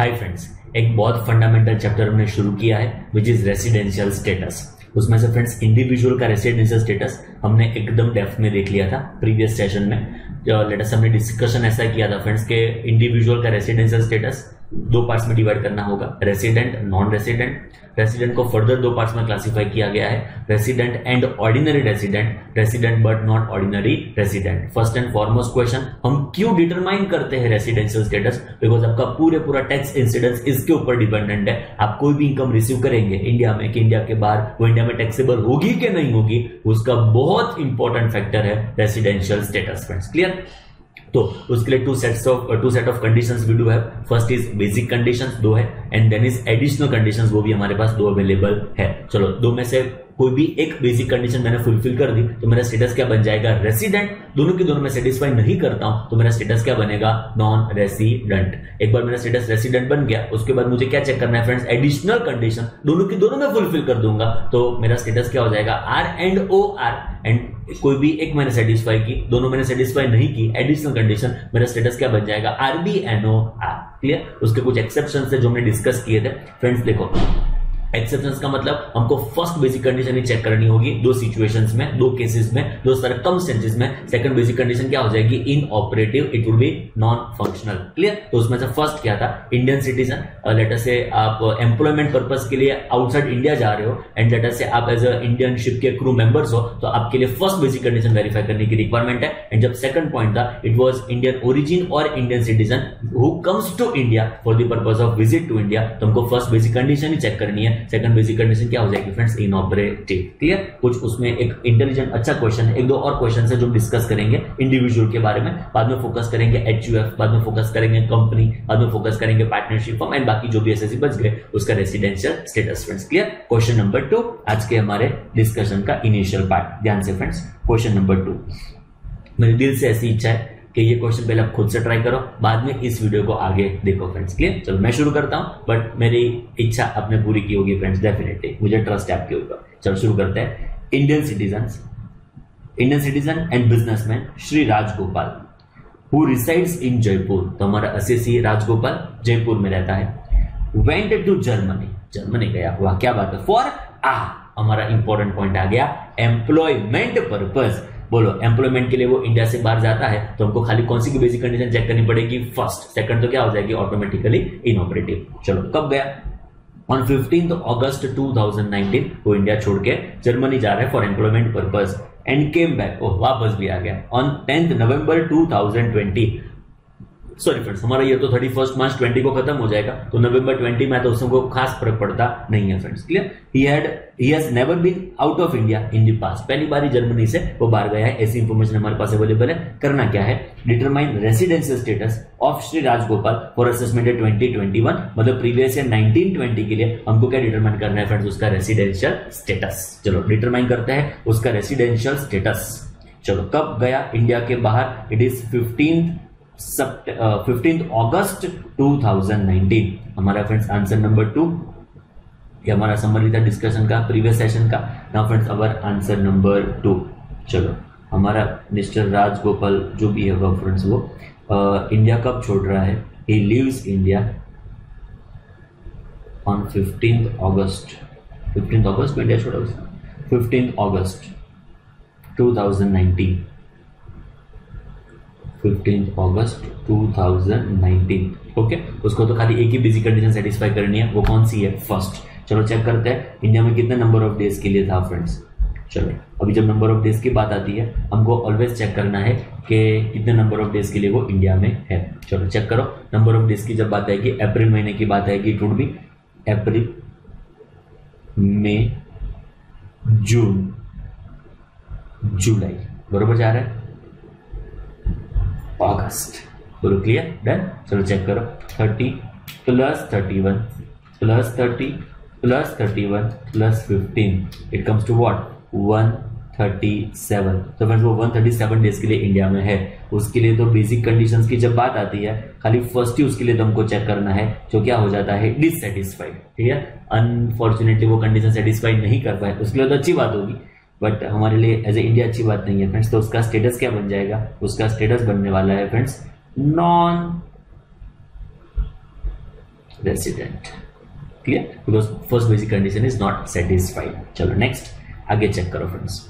Hi friends, एक बहुत fundamental chapter हमने शुरू किया है विच इज रेसिडेंशियल स्टेटस। उसमें से फ्रेंड्स इंडिविजुअल का रेसिडेंशियल स्टेटस हमने एकदम डेप्थ में देख लिया था प्रीवियस सेशन में। लेटेस्ट हमने डिस्कशन ऐसा किया था फ्रेंड्स के इंडिविजुअल का रेसिडेंशियल स्टेटस दो पार्ट्स में डिवाइड करना होगा, रेसिडेंट, नॉन रेसिडेंट। रेसिडेंट को फर्दर दो पार्ट्स में क्लासिफाई किया गया है, resident and ordinary resident, resident but not ordinary resident. First and foremost question, हम क्यों डिटरमाइन करते हैं रेसिडेंशियल स्टेटस? बिकॉज आपका पूरा टैक्स इंसिडेंस इसके ऊपर डिपेंडेंट है। आप कोई भी इनकम रिसीव करेंगे इंडिया में कि इंडिया के बाहर, वो इंडिया में टैक्सेबल होगी कि नहीं होगी, उसका बहुत इंपॉर्टेंट फैक्टर है रेसिडेंशियल स्टेटस। Friends clear? तो उसके लिए two set of conditions we do have. First is basic conditions, दो है, and then is additional conditions, वो भी हमारे पास दो अवेलेबल है। चलो दो में से कोई भी एक बेसिक कंडीशन मैंने फुलफिल कर दी तो मेरा स्टेटस क्या बन जाएगा? रेसिडेंट। दोनों की दोनों में सेटिस्फाई नहीं करता हूं तो मेरा स्टेटस क्या बनेगा? Non resident. एक बार मेरा स्टेटस रेसिडेंट बन गया, उसके बाद मुझे क्या चेक करना है फ्रेंड्स? Additional condition. दोनों की दोनों में फुलफिल कर दूंगा तो मेरा स्टेटस क्या हो जाएगा? R and O R. And कोई भी एक मैंने सेटिस्फाई की, दोनों मैंने सेटिस्फाई नहीं की, एडिशनल कंडीशन, मेरा स्टेटस क्या बन जाएगा? RBNOR। क्लियर? उसके कुछ एक्सेप्शन है जो हमने डिस्कस किए थे फ्रेंड्स। देखो एक्सेप्शंस का मतलब हमको फर्स्ट बेसिक कंडीशन ही चेक करनी होगी दो सिचुएशंस में, दो केसेस में, दो सर्कमस्टेंसेस में। सेकंड बेसिक कंडीशन क्या हो जाएगी? Inoperative, it will be non functional. Clear? तो उसमें से फर्स्ट क्या था? Indian citizen. लेटर से आप एम्प्लॉयमेंट पर्पस के लिए आउटसाइड इंडिया जा रहे हो एंड लेटर से आप एज अ इंडियन शिप के क्रू मेंबर्स हो तो आपके लिए फर्स्ट बेसिक कंडीशन वेरीफाई करने की रिक्वायरमेंट है। एंड जब सेकंड पॉइंट था, इट वाज इंडियन ओरिजिन और Indian citizen who comes to India for the purpose of visit to India, तो हमको फर्स्ट बेसिक कंडीशन ही चेक करनी है। सेकंड बेसिक कंडीशन क्या हो जाएगी फ्रेंड्स? इनऑपरेटिव। क्लियर? कुछ उसमें एक इंटेलिजेंट अच्छा क्वेश्चन है, एक दो और क्वेश्चन है जो डिस्कस करेंगे इंडिविजुअल के बारे में। बाद में फोकस करेंगे HUF, बाद में फोकस करेंगे कंपनी, बाद में फोकस करेंगे पार्टनरशिप फॉर्म, एंड बाकी जो भी एसएससी बच गए उसका residential status. Friends clear? Question number 2 आज के हमारे डिस्कशन का इनिशियल पार्ट। ध्यान से फ्रेंड्स, क्वेश्चन नंबर 2, मेरे दिल से ऐसी इच्छा है कि ये क्वेश्चन पहले आप खुद से ट्राई करो, बाद में इस वीडियो को आगे देखो फ्रेंड्स। क्लियर? चलो मैं शुरू करता हूं, बट मेरी इच्छा आपने पूरी की होगी फ्रेंड्स, डेफिनेटली मुझे ट्रस्ट है आपके ऊपर। चलो शुरू करते हैं। Indian citizen and businessman Shri Rajagopal who resides in Jaipur, तो हमारा एसएससी राजगोपाल जयपुर में रहता है, वेंट टू जर्मनी गया हुआ, क्या बात है, फॉर हमारा इंपॉर्टेंट पॉइंट आ गया, एम्प्लॉयमेंट पर्पस। बोलो एम्प्लॉयमेंट के लिए वो इंडिया से बाहर जाता है तो हमको खाली कौन सी की बेसिक कंडीशन चेक करनी पड़ेगी? फर्स्ट। सेकंड तो क्या हो जाएगी? Automatically inoperative. चलो कब गया? ऑन 15 अगस्त 2019 वो इंडिया छोड़ के जर्मनी जा रहे हैं for employment purpose and came back, वापस भी आ गया ऑन 10 नवंबर 2020। सॉरी फ्रेंड्स, हमारा ये तो 31 मार्च 20 को खत्म हो जाएगा, तो नवंबर 20 में तो उसको खास फर्क पड़ता नहीं है friends. Clear? He has never been out of India in the past, पहली बार जर्मनी से वो बाहर गया है, ऐसी इंफॉर्मेशन हमारे पास अवेलेबल है। करना क्या है? Determine residential status of Shri Rajagopal for assessment 2021, मतलब प्रीवियस ईयर 1920 के लिए हमको क्या डिटरमाइन करना है फ्रेंड्स? उसका रेसिडेंशियल स्टेटस। चलो डिटरमाइन करते हैं उसका रेसिडेंशियल स्टेटस। चलो कब गया इंडिया के बाहर? इट इज 15 अगस्त 2019। हमारा फ्रेंड्स आंसर नंबर 2, ये हमारा समरी था डिस्कशन का प्रीवियस सेशन का। Now friends our answer number 2। चलो हमारा मिस्टर राजगोपाल जो भी है फ्रेंड्स वो इंडिया कब छोड़ रहा है? ही लीव्स इंडिया ऑन 15 अगस्त में इंडिया छोड़ा उसने, 15 अगस्त 2019, 15 अगस्त 2019। ओके, उसको तो खाली एक ही बेसिक कंडीशन सेटिस्फाई करनी है, वो कौन सी है? फर्स्ट। चलो चेक करते हैं इंडिया में कितने नंबर ऑफ डेज के लिए था फ्रेंड्स। चलो अभी जब नंबर ऑफ डेज की बात आती है हमको ऑलवेज चेक करना है कि कितने नंबर ऑफ डेज के लिए वो इंडिया में है। चलो चेक करो, नंबर ऑफ डेज की जब बात आएगी, अप्रैल महीने की बात आएगी, इट वुड बी अप्रैल, मई, जून, जुलाई, बरोबर जा रहा है, अगस्त। बोलो क्लियर? डन? चलो चेक करो, 30 plus 31 plus 30 plus 31 plus 15, it comes to what? 137। तो फ्रेंड्स वो 137 डेज के लिए इंडिया में है। उसके लिए तो बेसिक कंडीशंस की जब बात आती है खाली फर्स्ट ही उसके लिए तो हमको चेक करना है, जो क्या हो जाता है? डिससेटिस्फाइड। ठीक है? अनफॉर्चुनेटली वो कंडीशन सेटिस्फाई नहीं कर पाए, उसके लिए तो अच्छी बात होगी, बट हमारे लिए एज ए इंडिया अच्छी बात नहीं है फ्रेंड्स। तो उसका स्टेटस क्या बन जाएगा? उसका स्टेटस बनने वाला है friends non resident. Clear, because first basic condition is not satisfied. चलो नेक्स्ट आगे चेक करो फ्रेंड्स।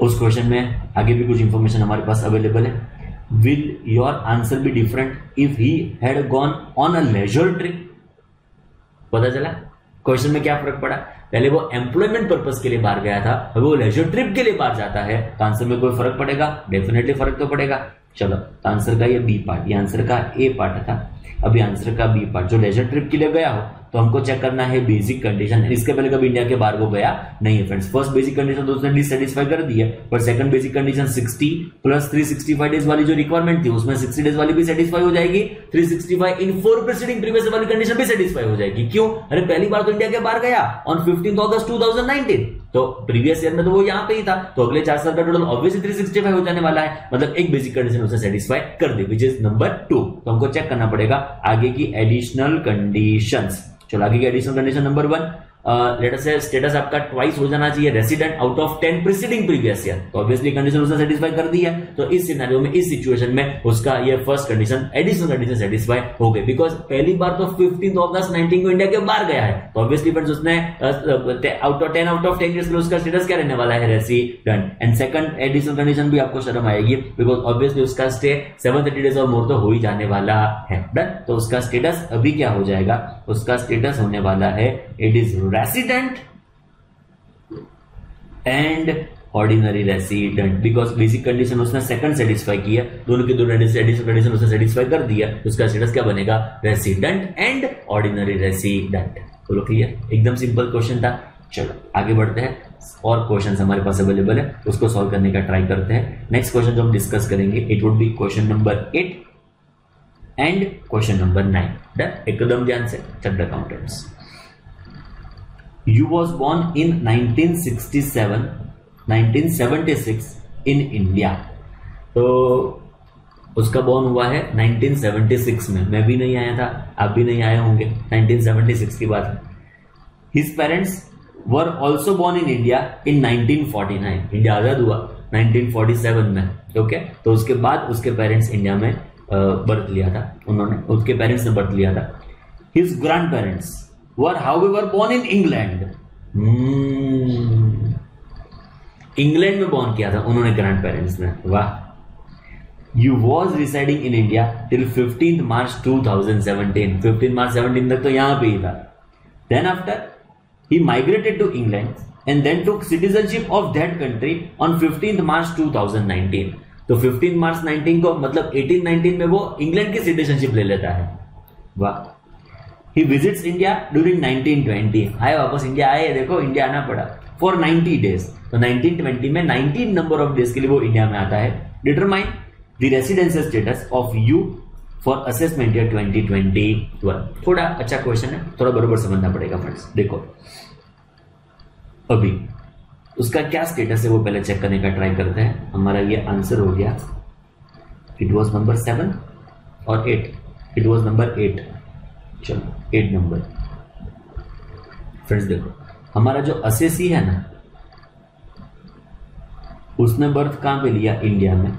उस क्वेश्चन में आगे भी कुछ इंफॉर्मेशन हमारे पास अवेलेबल है। Will your answer be different if he had gone on a leisure trip? पता चला क्वेश्चन में क्या फर्क पड़ा, पहले वो एम्प्लॉयमेंट पर्पस के लिए बाहर गया था, अब वो लेजर ट्रिप के लिए बाहर जाता है, तो आंसर में कोई फर्क पड़ेगा? डेफिनेटली फर्क तो पड़ेगा। चलो तो आंसर का ये बी पार्ट, ये आंसर का ए पार्ट था, अभी आंसर का बी पार्ट, जो लेजर ट्रिप के लिए गया हो तो हमको चेक करना है बेसिक कंडीशन। इसके पहले कभी इंडिया के बाहर वो गया नहीं है फ्रेंड्स। फर्स्ट बेसिक कंडीशन तो उसने डिससेटिस्फाई कर दी है, पर second basic condition 60 plus 365 days वाली जो रिक्वायरमेंट थी उसमें 60 डेज वाली भी सेटिस्फाई हो जाएगी, 365 इन 4 प्रीसीडिंग प्रीवियस वाली कंडीशन भी सेटिस्फाई हो जाएगी। क्यों? अरे पहली बार तो इंडिया के बाहर गया ऑन 15 अगस्त 2019, तो प्रीवियस ईयर में तो वो यहां पे ही था, तो अगले 4 साल का टोटल ऑब्वियसली 365 हो जाने वाला है, मतलब एक बेसिक कंडीशन उसे सेटिस्फाई कर दी, विच इज नंबर 2। तो हमको चेक करना पड़ेगा आगे की एडिशनल कंडीशंस। चलो आगे की additional condition number 1, let us से स्टेटस आपका ट्वाइस हो जाना चाहिए resident out of 10 preceding previous year, तो ऑब्वियसली कंडीशन उसने सेटिस्फाई कर दी है। तो इस सिनेरियो में, इस सिचुएशन में उसका ये first condition additional condition satisfy हो गई, बिकॉज पहली बार तो 15 अगस्त 19 को इंडिया के बाहर गया है, तो ऑब्वियसली फ्रेंड्स उसने आउट ऑफ 10 ईयर्स के लिए उसका स्टेटस क्या रहने वाला है? Resident. And second additional condition भी आपको शर्म आएगी, बिकॉज ऑब्वियसली उसका स्टे 730 डेज और मोर तो हो ही जाने वाला है। डन, तो उसका स्टेटस अभी क्या हो जाएगा? उसका स्टेटस होने वाला है it is resident and ordinary resident, because basic condition उसने सेकंड सेटिस्फाई किया, दोनों की दोनों एडिशनल कंडीशन उसने सेटिस्फाई कर दिया, उसका स्टेटस क्या बनेगा? Resident and ordinary resident. बोलो क्लियर? एकदम सिंपल क्वेश्चन था। चलो आगे बढ़ते हैं, और क्वेश्चन हमारे पास अवेलेबल है, उसको सॉल्व करने का ट्राई करते हैं। नेक्स्ट क्वेश्चन जो हम डिस्कस करेंगे it would B question number 8 and question number 9। Done, एकदम ध्यान से chartered accountants. You was born in 1976 in India। तो उसका बॉर्न हुआ है 1976 में, मैं भी नहीं आया था, आप भी नहीं आए होंगे, 1976 की बात है। His parents were also born in India in 1949। India आजाद हुआ 1947 में, ओके। तो उसके बाद उसके पेरेंट्स इंडिया में बर्थ लिया था, उसके पेरेंट्स ने बर्थ लिया था। His grandparents were however born in England। England में बॉर्न किया था उन्होंने ग्रैंड पेरेंट्स ने, वाह। You was residing in India till 15th March 2017। 15 मार्च 17 तक तो यहां पे ही था। Then after he migrated to England and then took citizenship of that country on 15th March 2019। तो 15 मार्च 19 को मतलब 1819 में वो इंग्लैंड की सिटीजनशिप ले लेता है, वाह। He visits India during 1920। आए वापस इंडिया आए, देखो इंडिया आना पड़ा for 90 days। तो 1920 में 19 नंबर ऑफ डेज के लिए वो इंडिया में आता है। Determine the residential status of you for assessment year 2021। थोड़ा अच्छा क्वेश्चन है, थोड़ा बरोबर समझना पड़ेगा फ्रेंड्स। देखो अभी उसका क्या स्टेटस है वो पहले चेक करने का ट्राई करते हैं। हमारा ये आंसर हो गया, इट वॉज नंबर 7 और 8, इट वॉज नंबर 8। चलो 8 नंबर फ्रेंड्स, देखो हमारा जो असेसी है ना, उसने बर्थ कहां पे लिया? इंडिया में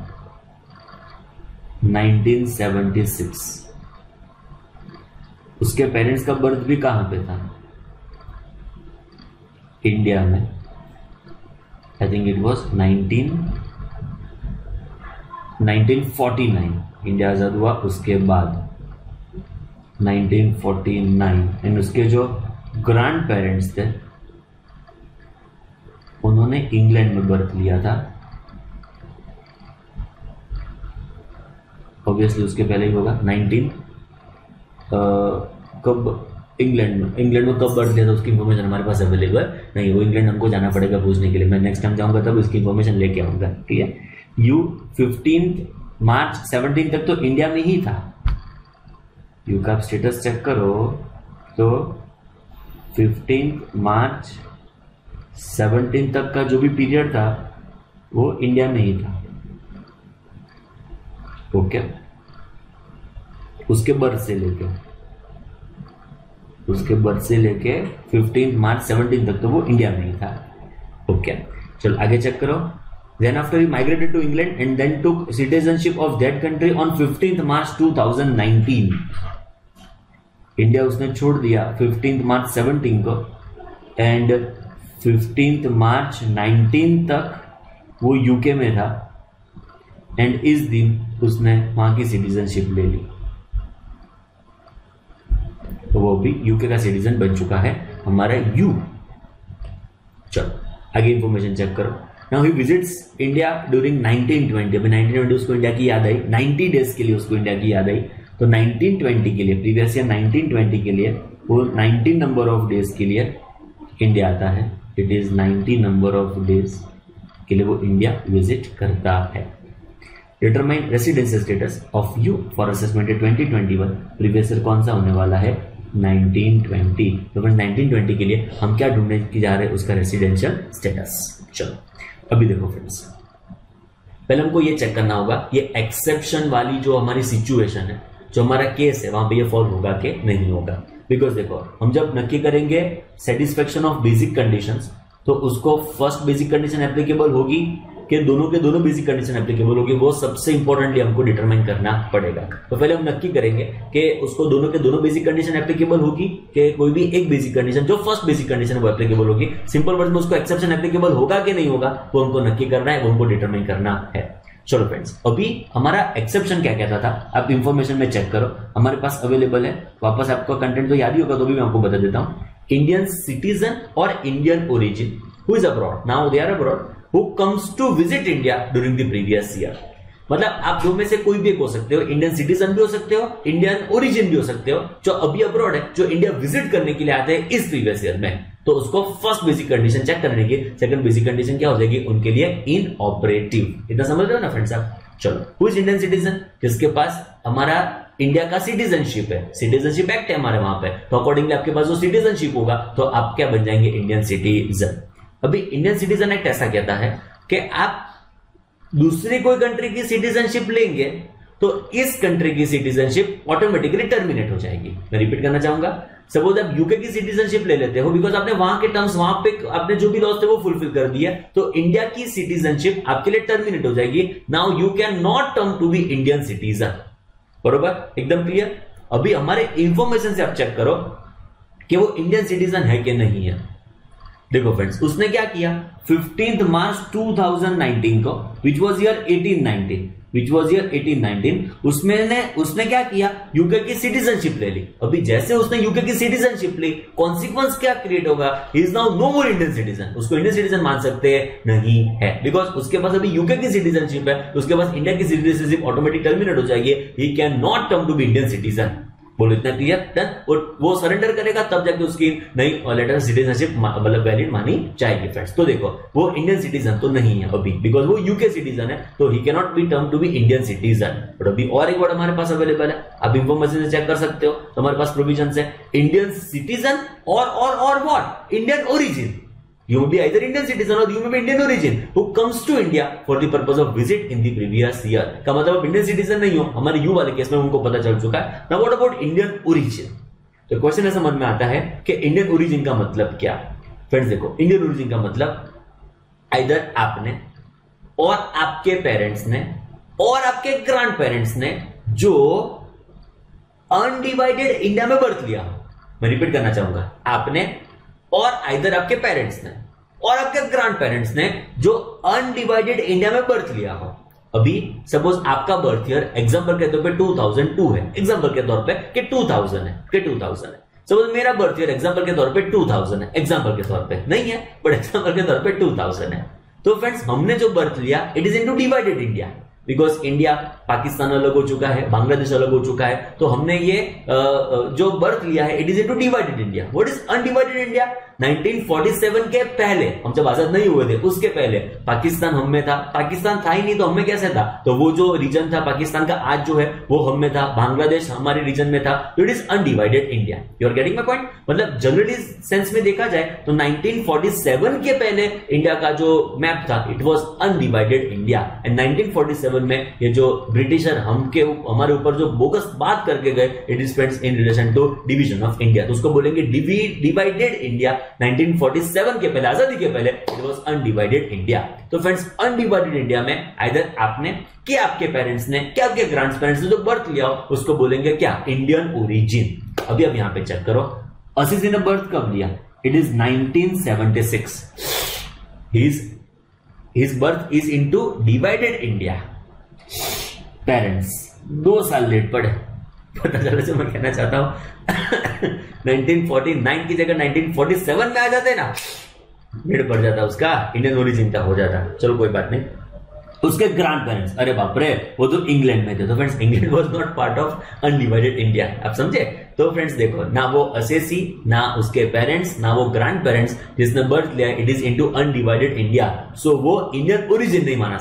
1976। उसके पेरेंट्स का बर्थ भी कहां पे था? इंडिया में। I think it was 1949। India आजाद हुआ उसके बाद 1949। एंड उसके जो ग्रैंड पेरेंट्स थे उन्होंने इंग्लैंड में बर्थ लिया था, ऑब्वियसली उसके पहले ही होगा 19 कब इंग्लैंड में कब बर्थ लिया था उसकी इंफॉर्मेशन हमारे पास अवेलेबल नहीं, वो इंग्लैंड हमको जाना पड़ेगा पूछने के लिए। मैं नेक्स्ट टाइम जाऊंगा तब उसकी इंफॉर्मेशन लेके आऊंगा, ठीक है। यू 15 मार्च 17 तक तो इंडिया में ही था। यू का स्टेटस चेक करो तो 15 मार्च 17 तक का जो भी पीरियड था वो इंडिया में ही था, ओके। उसके बर्थ से लेके 15 मार्च 17 तक तो वो इंडिया में ही था, ओके। चलो आगे चेक करो। Then after he migrated to England and then took citizenship of that country on 15th March 2019। India उसने छोड़ दिया 15 मार्च 17 को एंड 15 मार्च 19 तक वो यूके में था एंड इस दिन उसने वहां की सिटीजनशिप ले ली, तो वो भी यूके का सिटीजन बन चुका है हमारा यू। चलो आगे इंफॉर्मेशन चेक करो। Now he visits India during 1920। अभी 1920 उसको इंडिया की याद आई, 90 डेज के लिए उसको इंडिया की याद आई। तो 1920 के लिए, प्रीवियस ईयर 1920 के लिए वो 19 नंबर ऑफ डेज के लिए इंडिया आता है। It is 90 number of days के लिए वो इंडिया विजिट करता है। Determine residential status of you for assessment 2021। Previous year कौन सा होने वाला है? 1920। तो 1920 के लिए हम क्या ढूंढने की जा रहे हैं? उसका रेसिडेंशियल स्टेटस। चलो अभी देखो फ्रेंड्स, पहले हमको ये चेक करना होगा ये एक्सेप्शन वाली जो हमारी सिचुएशन है, जो हमारा केस है, वहां पे ये फॉलो होगा कि नहीं होगा। बिकॉज देखो हम जब नक्की करेंगे सेटिस्फेक्शन ऑफ बेसिक कंडीशंस, तो उसको फर्स्ट बेसिक कंडीशन एप्लीकेबल होगी कि दोनों के दोनों बेसिक कंडीशन एप्लीकेबल होगी, वो सबसे इंपॉर्टेंटली हमको डिटरमाइन करना पड़ेगा। तो पहले हम नक्की करेंगे कि उसको दोनों के दोनों बेसिक कंडीशन एप्लीकेबल होगी कि कोई भी एक बेसिक कंडीशन जो फर्स्ट बेसिक कंडीशन है वो एप्लीकेबल होगी। सिंपल वर्ड में उसको एक्सेप्शन एप्लीकेबल होगा कि नहीं होगा वो हमको नक्की करना है, वो हमको डिटरमाइन करना है। चलो फ्रेंड्स, अभी हमारा एक्सेप्शन क्या कहता था आप इंफॉर्मेशन में चेक करो, हमारे पास अवेलेबल है। वापस आपका कंटेंट तो याद ही होगा, तो भी मैं आपको बता देता हूं। इंडियन सिटीजन और Indian origin who is abroad, now they are abroad, who comes to visit India during the previous year. मतलब आप दो में से कोई भी एक हो सकते हो, इंडियन सिटीजन भी हो सकते हो, इंडियन ओरिजिन भी हो सकते हो, जो अभी अब्रॉड है, जो इंडिया विजिट करने के लिए आते हैं इस प्रीवियस ईयर में। तो उसको फर्स्ट बेसिक कंडीशन चेक करने की सेकंड बेसिक कंडीशन क्या हो जाएगी उनके लिए? इनऑपरेटिव। इतना समझ रहे हो ना फ्रेंड्स आप? चलो, हु इज इंडियन सिटीजन? जिसके पास हमारा इंडिया का सिटीजनशिप है, सिटीजनशिप एक्ट है हमारे वहां पे, तो अकॉर्डिंगली आपके पास जो सिटीजनशिप होगा तो आप क्या बन जाएंगे? Indian citizen. अभी इंडियन सिटीजन एक्ट ऐसा कहता है कि आप दूसरी कोई कंट्री की सिटीजनशिप लेंगे तो इस कंट्री की सिटीजनशिप ऑटोमेटिकली टर्मिनेट हो जाएगी। मैं रिपीट करना चाहूंगा, सपोज आप यूके की सिटीजनशिप ले लेते हो, बिकॉज आपने वहां के टर्म्स, वहां पे आपने जो भी लॉस थे वो फुलफिल कर दिया, तो इंडिया की सिटीजनशिप आपके लिए टर्मिनेट हो जाएगी। Now you can not term to be Indian citizen. बरोबर, एकदम क्लियर। अभी हमारे इंफॉर्मेशन से आप चेक करो कि वो इंडियन सिटीजन है कि नहीं है। देखो फ्रेंड्स, उसने क्या किया 15 मार्च 2019 को, विच वॉज ईयर 1819, उसने क्या किया? यूके की सिटीजनशिप ले ली। अभी जैसे उसने यूके की सिटीजनशिप ली, कॉन्सिक्वेंस क्या क्रिएट होगा? He is now no more Indian citizen. उसको इंडियन सिटीजन मान सकते हैं? नहीं है, बिकॉज उसके पास अभी यूके की सिटीजनशिप है, उसके पास इंडिया की सिटीजनशिप ऑटोमेटिक टर्मिनेट हो जाएगी। He can not come to be Indian citizen. बोलो इतना क्लियर? डन। और वो सरेंडर करेगा तब जाके उसकी नई लेटर सिटीजनशिप मतलब वैलिड मानी जाएगी फ्रेंड्स। तो देखो वो इंडियन सिटीजन तो नहीं है अभी, बिकॉज वो यूके सिटीजन है, तो he can not be term to be Indian citizen. But अभी और एक वर्ड हमारे पास अवेलेबल है, आप इंफॉर्मेशन से चेक कर सकते हो। तो हमारे पास प्रोविजन है इंडियन सिटीजन और what? Indian origin. You may be either Indian citizen or you may be Indian origin who comes to India for the purpose of visit in the previous year। का मतलब आप Indian citizen नहीं हो, हमारे you वाले case में उनको पता चल चुका है। Now what about Indian origin? तो क्वेश्चन ऐसा मन में आता है कि इंडियन ओरिजिन का मतलब क्या? फ्रेंड्स देखो, इंडियन ओरिजिन का मतलब आइदर आपने और आपके पेरेंट्स ने और आपके ग्रैंड पेरेंट्स ने जो अनडिवाइडेड इंडिया में बर्थ लिया हो। मैं रिपीट करना चाहूंगा, आपने और आइदर आपके पेरेंट्स ने और आपके ग्रैंड पेरेंट्स ने जो अनडिवाइडेड इंडिया में बर्थ लिया हो। अभी सपोज आपका बर्थ ईयर एग्जांपल के तौर पे 2002 है, एग्जांपल के तौर पे कि 2000 है। सपोज मेरा बर्थ ईयर एग्जांपल के तौर पे 2000 है, एग्जांपल के तौर पे नहीं है बट एग्जांपल के तौर पे 2000 है। तो फ्रेंड्स हमने जो बर्थ लिया it is into divided India, because India Pakistan अलग हो चुका है, बांग्लादेश अलग हो चुका है, तो हमने ये जो बर्थ लिया है it is into divided India. What is undivided India? 1947 के पहले, हम जब आजाद नहीं हुए थे उसके पहले पाकिस्तान हम में था। पाकिस्तान था ही नहीं तो हम में कैसे था? तो वो जो रीजन था पाकिस्तान का आज जो है वो हम में था, बांग्लादेश हमारे रीजन में था। तो it is undivided India. You are getting my point? मतलब जनरली सेंस में देखा जाए तो 1947 के पहले इंडिया का जो मैप था it was undivided India. And 1947 में ये जो ब्रिटिशर हमारे ऊपर जो बोगस बात करके गए, it is friends in relation to division of India, तो उसको बोलेंगे डिवाइडेड इंडिया। 1947 के पहले, आजादी के पहले इट वाज अनडिवाइडेड इंडिया। तो फ्रेंड्स अनडिवाइडेड इंडिया में आइदर आपने कि आपके पेरेंट्स ने क्या आपके ग्रैंड पेरेंट्स ने जो बर्थ लिया हो उसको बोलेंगे क्या? Indian origin. अभी आप यहां पे चेक करो, असीस जी ने बर्थ कब लिया? It is 1976. His birth is into divided India. Parents 2 साल लेट पड़े. पता चला जो मैं कहना चाहता हूं 1949 की जगह 1947 में आ जाते ना, लेट पड़ जाता, उसका इंडियन ओरिजिन का हो जाता. चलो कोई बात नहीं. उसके ग्रैंड पेरेंट्स, अरे बाप रे, वो तो इंग्लैंड में थे. तो friends England was not part of undivided India. आप समझे? तो फ्रेंड्स देखो, ना वो असेसी, ना उसके पेरेंट्स, ना वो ग्रैंड पेरेंट्स जिसने बर्थ लिया it is into undivided India. So वो इंडियन ओरिजिन नहीं माना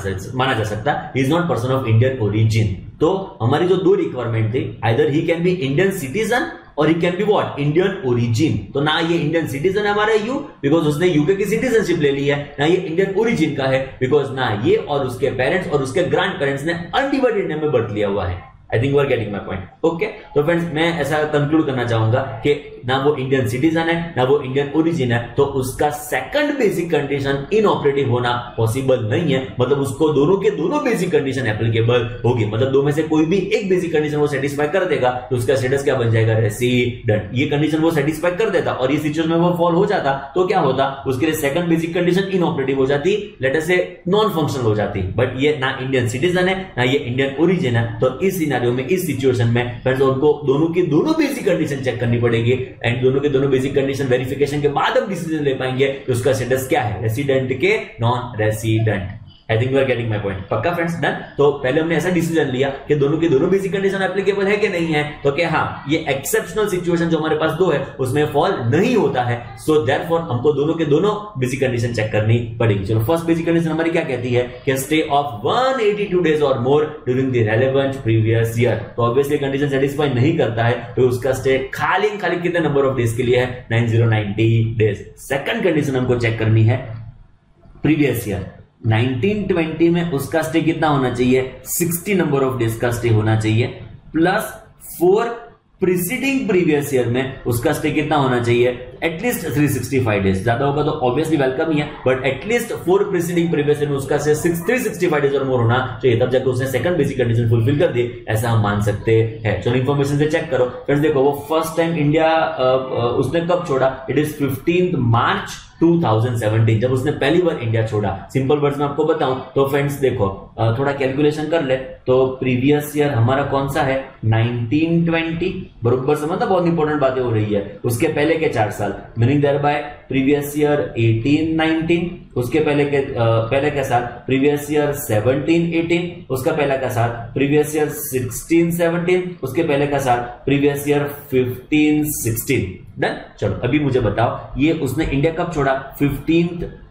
जा सकता. He is not person of Indian origin. तो हमारी जो 2 रिक्वायरमेंट थी, either he can be Indian citizen और he can be what, Indian origin. तो ना ये इंडियन सिटीजन है हमारा यू, बिकॉज उसने यूके की सिटीजनशिप ले ली है, ना ये इंडियन ओरिजिन का है, बिकॉज ना ये और उसके पेरेंट्स और उसके ग्रैंड पेरेंट्स ने अनडिवाइडेड इंडिया में बर्थ लिया हुआ है. I think you are getting my point. Okay, तो फ्रेंड्स मैं ऐसा कंक्लूड करना चाहूंगा कि ना वो इंडियन सिटीजन है, ना वो इंडियन ओरिजिन है, तो उसका सेकंड बेसिक कंडीशन इनऑपरेटिव होना पॉसिबल नहीं है. मतलब उसको दोनों के दोनों बेसिक कंडीशन एप्लीकेबल होगी. मतलब 2 में से कोई भी एक बेसिक कंडीशन वो सेटिस्फाई कर देगा तो उसका स्टेटस क्या बन जाएगा? रेसिडेंट. ये कंडीशन वो सेटिस्फाई कर देता और ये सिचुएशन में वो फॉल हो जाता तो क्या होता? उसके लिए सेकंड बेसिक कंडीशन इनऑपरेटिव हो जाती, लेट अस से नॉन फंक्शनल हो जाती. बट ये ना इंडियन सिटीजन है, ना ये इंडियन ओरिजिन है. तो इस सिनेरियो में, इस सिचुएशन में फ्रेंड्स उनको दोनों की दोनों बेसिक कंडीशन चेक करनी पड़ेगी एंड दोनों के दोनों बेसिक कंडीशन वेरिफिकेशन के बाद हम डिसीजन ले पाएंगे कि उसका स्टेटस क्या है, रेसिडेंट के non resident. I think you are getting my point. पक्का फ्रेंड्स? डन. तो पहले हमने ऐसा डिसीजन लिया कि दोनों की दोनों बेसिक कंडीशन एप्लीकेबल है कि नहीं है. तो क्या हाँ, ये एक्सेप्शनल सिचुएशन जो हमारे पास 2 है उसमें फॉल नहीं होता है. सो देयरफॉर हमको दोनों के दोनों बेसिक कंडीशन चेक करनी पड़ेगी. चलो फर्स्ट बेसिक कंडीशन हमारी क्या कहती है कि स्टे ऑफ 182 डेज और मोर during the relevant previous year. तो ऑब्वियसली कंडीशन सेटिस्फाई नहीं करता है तो उसका स्टे खाली कितने नंबर ऑफ डेज के लिए है? 9090 डेज. सेकंड कंडीशन हमको चेक करनी है प्रीवियस ईयर. 1920 में उसका स्टे कितना होना चाहिए? 60 नंबर ऑफ डेज का स्टे होना चाहिए, प्लस 4 प्रीसीडिंग प्रीवियस ईयर में उसका स्टे कितना होना चाहिए? At least 365 days. ज्यादा होगा तो ऑब्वियसली वेलकम ही है, but at least 4 preceding previous year में उसका स्टे 365 डेज और मोर होना चाहिए. तब जाकर उसने सेकंड बेसिक कंडीशन फुलफिल कर दी, ऐसा हम मान सकते हैं. चलो इंफॉर्मेशन से चेक करो फ्रेंड्स. देखो वो फर्स्ट टाइम इंडिया उसने कब छोड़ा? इट इज 15 मार्च 2017, जब उसने पहली बार इंडिया छोड़ा. सिंपल वर्ड्स में आपको बताऊं तो फ्रेंड्स देखो, थोड़ा कैलकुलेशन कर ले तो प्रीवियस ईयर हमारा कौन सा है? 1920. बरोबर समझना, बहुत इंपॉर्टेंट बातें हो रही है. उसके पहले के 4 साल, meaning thereby previous year 1819. उसके पहले का साल प्रीवियस ईयर 1718. उसका पहला का साल प्रीवियस ईयर 1617. उसके पहले का साल प्रीवियस ईयर 1516. डन. चलो अभी मुझे बताओ, ये उसने इंडिया कब छोड़ा? 15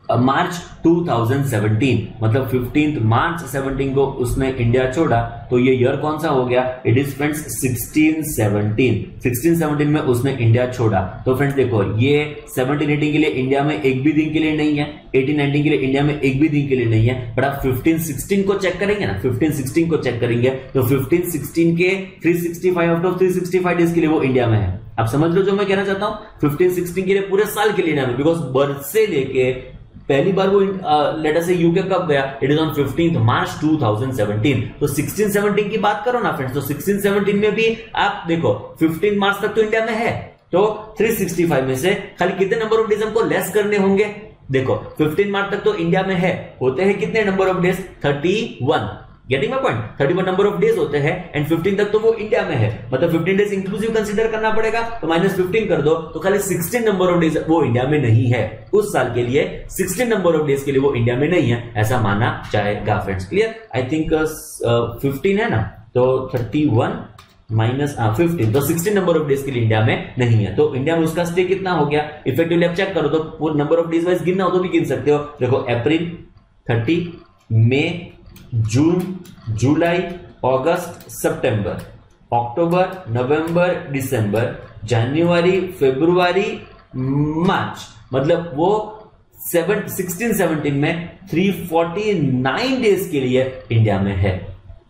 मार्च 2017. मतलब 15 मार्च 17 को उसने इंडिया छोड़ा. तो ये ईयर कौन सा हो गया? इट इज फ्रेंड्स 1617 में उसने इंडिया छोड़ा. तो फ्रेंड्स देखो, ये 1718 के लिए इंडिया में एक भी दिन के लिए नहीं है, 1819 के लिए इंडिया में एक भी दिन के लिए नहीं है. बट आप 1516 को चेक करेंगे ना, 1516 को चेक करेंगे तो 1516 के 365 आउट ऑफ 365 डेज के लिए वो इंडिया में है. आप समझ लो जो मैं कहना चाहता हूं. 1516 के लिए पूरे साल के लिए इंडिया में, बिकॉज बर्थ से लेके पहली बार वो लेट अस से यूके कब गया? इट इज ऑन 15 मार्च 2017. तो 1617 की बात करो ना फ्रेंड्स, तो 1617 में भी आप देखो 15 मार्च तक तो इंडिया में है. तो 365 में से खाली कितने नंबर ऑफ डेज हमको लेस करने होंगे? देखो 15 मार्च तक तो इंडिया में है, होते हैं कितने number of days? 31. Getting my point? 31 number of days होते हैं एंड 15 तक तो वो इंडिया में है. मतलब 15 डेज इंक्लूसिव कंसीडर करना पड़ेगा. तो -15 कर दो तो खाली 16 नंबर ऑफ डेज वो इंडिया में नहीं है. उस साल के लिए 16 नंबर ऑफ डेज के लिए वो इंडिया में नहीं है, ऐसा माना जाएगा फ्रेंड्स. क्लियर? आई थिंक 15 है ना, तो 31 माइनस 15, तो 16 नंबर ऑफ डेज के लिए इंडिया में नहीं है. तो इंडिया में उसका स्टे कितना हो गया? इफेक्टिवली आप चेक करो तो वो नंबर ऑफ डेज वाइज गिनना हो तो भी गिन सकते हो. देखो अप्रैल 30, मई, जून, जुलाई, अगस्त, सितंबर, अक्टूबर, नवंबर, दिसंबर, जनवरी, फरवरी, मार्च. मतलब वो 16-17 में 349 डेज के लिए इंडिया में है.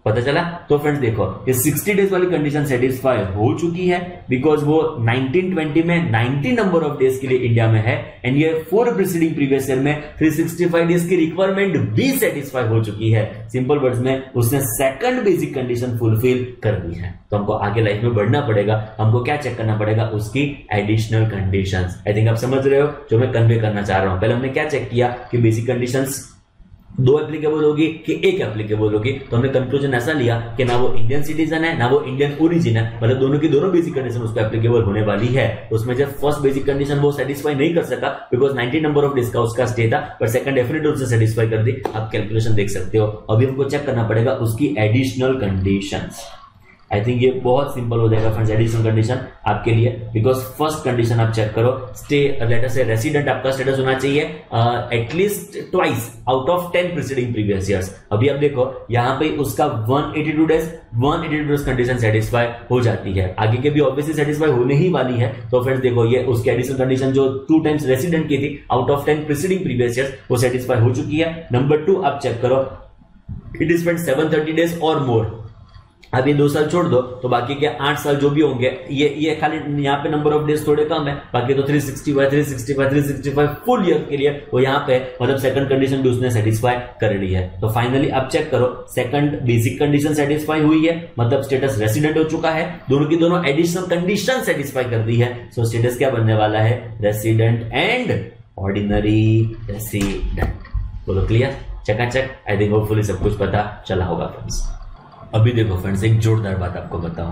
पता चला। तो फ्रेंड्स देखो ये 60 डेज वाली कंडीशन सेटिस्फाई हो चुकी है बिकॉज वो 1920 में 90 नंबर ऑफ डेज के लिए इंडिया में है एंड ये 4 प्रीसीडिंग प्रीवियस ईयर में 365 डेज की रिक्वायरमेंट भी सेटिस्फाई हो चुकी है। सिंपल वर्ड्स में उसने सेकंड बेसिक कंडीशन फुलफिल कर दी है। तो हमको आगे लाइफ में बढ़ना पड़ेगा, हमको क्या चेक करना पड़ेगा, उसकी एडिशनल कंडीशंस। आई थिंक आप समझ रहे हो जो मैं कन्वे करना चाह रहा हूं। पहले हमने क्या चेक किया कि बेसिक कंडीशंस 2 एप्लीकेबल होगी कि 1 एप्लीकेबल होगी। तो हमने कंक्लूजन ऐसा लिया कि ना वो इंडियन सिटीजन है ना वो इंडियन ओरिजिन है, मतलब दोनों की दोनों बेसिक कंडीशन उसको एप्लीकेबल होने वाली है। उसमें जब फर्स्ट बेसिक कंडीशन वो सेटिस्फाई नहीं कर सका बिकॉज 90 नंबर ऑफ डेज का उसका स्टे था, बट सेकंड डेफिनेटली उसने सेटिस्फाई कर दी। आप कैलकुलेशन देख सकते हो। अभी हमको चेक करना पड़ेगा उसकी एडिशनल कंडीशंस। आई थिंक ये बहुत सिंपल हो जाएगा फ्रेंड्स एडिशनल कंडीशन आपके लिए बिकॉज फर्स्ट कंडीशन आप चेक करो, स्टे लेटर से रेसिडेंट आपका स्टेटस होना चाहिए at least twice out of 10 preceding previous years. अभी आप देखो यहाँ पे उसका 182 डेज कंडीशन सेटिस्फाई हो जाती है, आगे के भी ऑब्वियसली सेटिस्फाई होने ही वाली है। तो फ्रेंड्स देखो ये उसकी एडिशनल कंडीशन जो 2 टाइम्स रेसिडेंट की थी out of 10 preceding previous years वो सेटिस्फाई हो चुकी है। नंबर 2 आप चेक करो, इट इज फ्रेंड्स 730 डेज और मोर। अब ये 2 साल छोड़ दो तो बाकी के 8 साल जो भी होंगे ये खाली यहाँ पे नंबर ऑफ डेज थोड़े कम है, बाकी तो 365 फुल ईयर के लिए वो यहाँ पे मतलब सेकंड कंडीशन भी उसने सेटिस्फाई कर ली है। तो फाइनली आप चेक करो सेकंड बेसिक कंडीशन सेटिस्फाई हुई है, मतलब स्टेटस रेसिडेंट हो चुका है, दोनों की दोनों एडिशनल कंडीशन सेटिस्फाई कर दी है। सो स्टेटस क्या बनने वाला है, रेसिडेंट एंड ऑर्डिनरी रेसिडेंट। बोलो क्लियर, चकाचक। आई थिंक होपफुली सब कुछ पता चला होगा फ्रेंड्स। अभी देखो फ्रेंड्स एक जोरदार बात आपको बताऊं।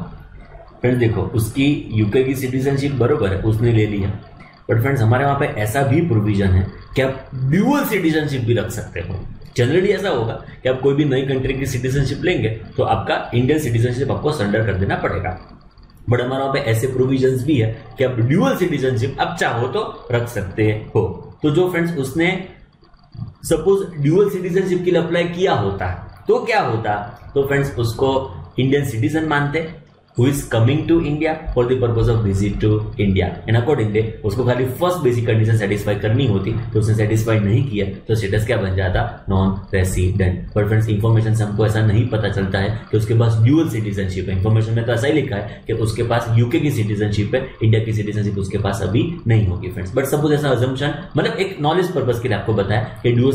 फ्रेंड्स देखो उसकी यूके की सिटीजनशिप बरोबर है, उसने ले लिया, बट फ्रेंड्स हमारे वहां पे ऐसा भी प्रोविजन है कि आप ड्यूअल सिटीजनशिप भी रख सकते हो। जनरली ऐसा होगा कि आप कोई भी नई कंट्री की सिटीजनशिप लेंगे तो आपका इंडियन सिटीजनशिप आपको सरेंडर कर देना पड़ेगा, बट हमारे वहां पे ऐसे प्रोविजंस भी है कि आप ड्यूअल सिटीजनशिप आप चाहो तो रख सकते हो। तो जो फ्रेंड्स उसने सपोज ड्यूअल सिटीजनशिप के लिए अप्लाई किया होता तो क्या होता, तो फ्रेंड्स उसको इंडियन सिटीजन मानते who is coming to India for the purpose of visit to India and accordingly उसको खाली फर्स्ट बेसिक कंडीशन सेटिस्फाई करनी होती, तो उसने सेटिस्फाई नहीं किया तो स्टेटस क्या बन जाता, non resident. But friends information से हमको ऐसा नहीं पता चलता है कि उसके पास ड्यूअल सिटीजनशिप है। इंफॉर्मेशन में तो ऐसा ही लिखा है कि उसके पास यूके की सिटीजनशिप है, इंडिया की सिटीजनशिप उसके पास अभी नहीं होगी फ्रेंड्स। बट सपोज ऐसा अजम्पशन मतलब एक नॉलेज पर्पज के लिए आपको बताया कि ड्यूअल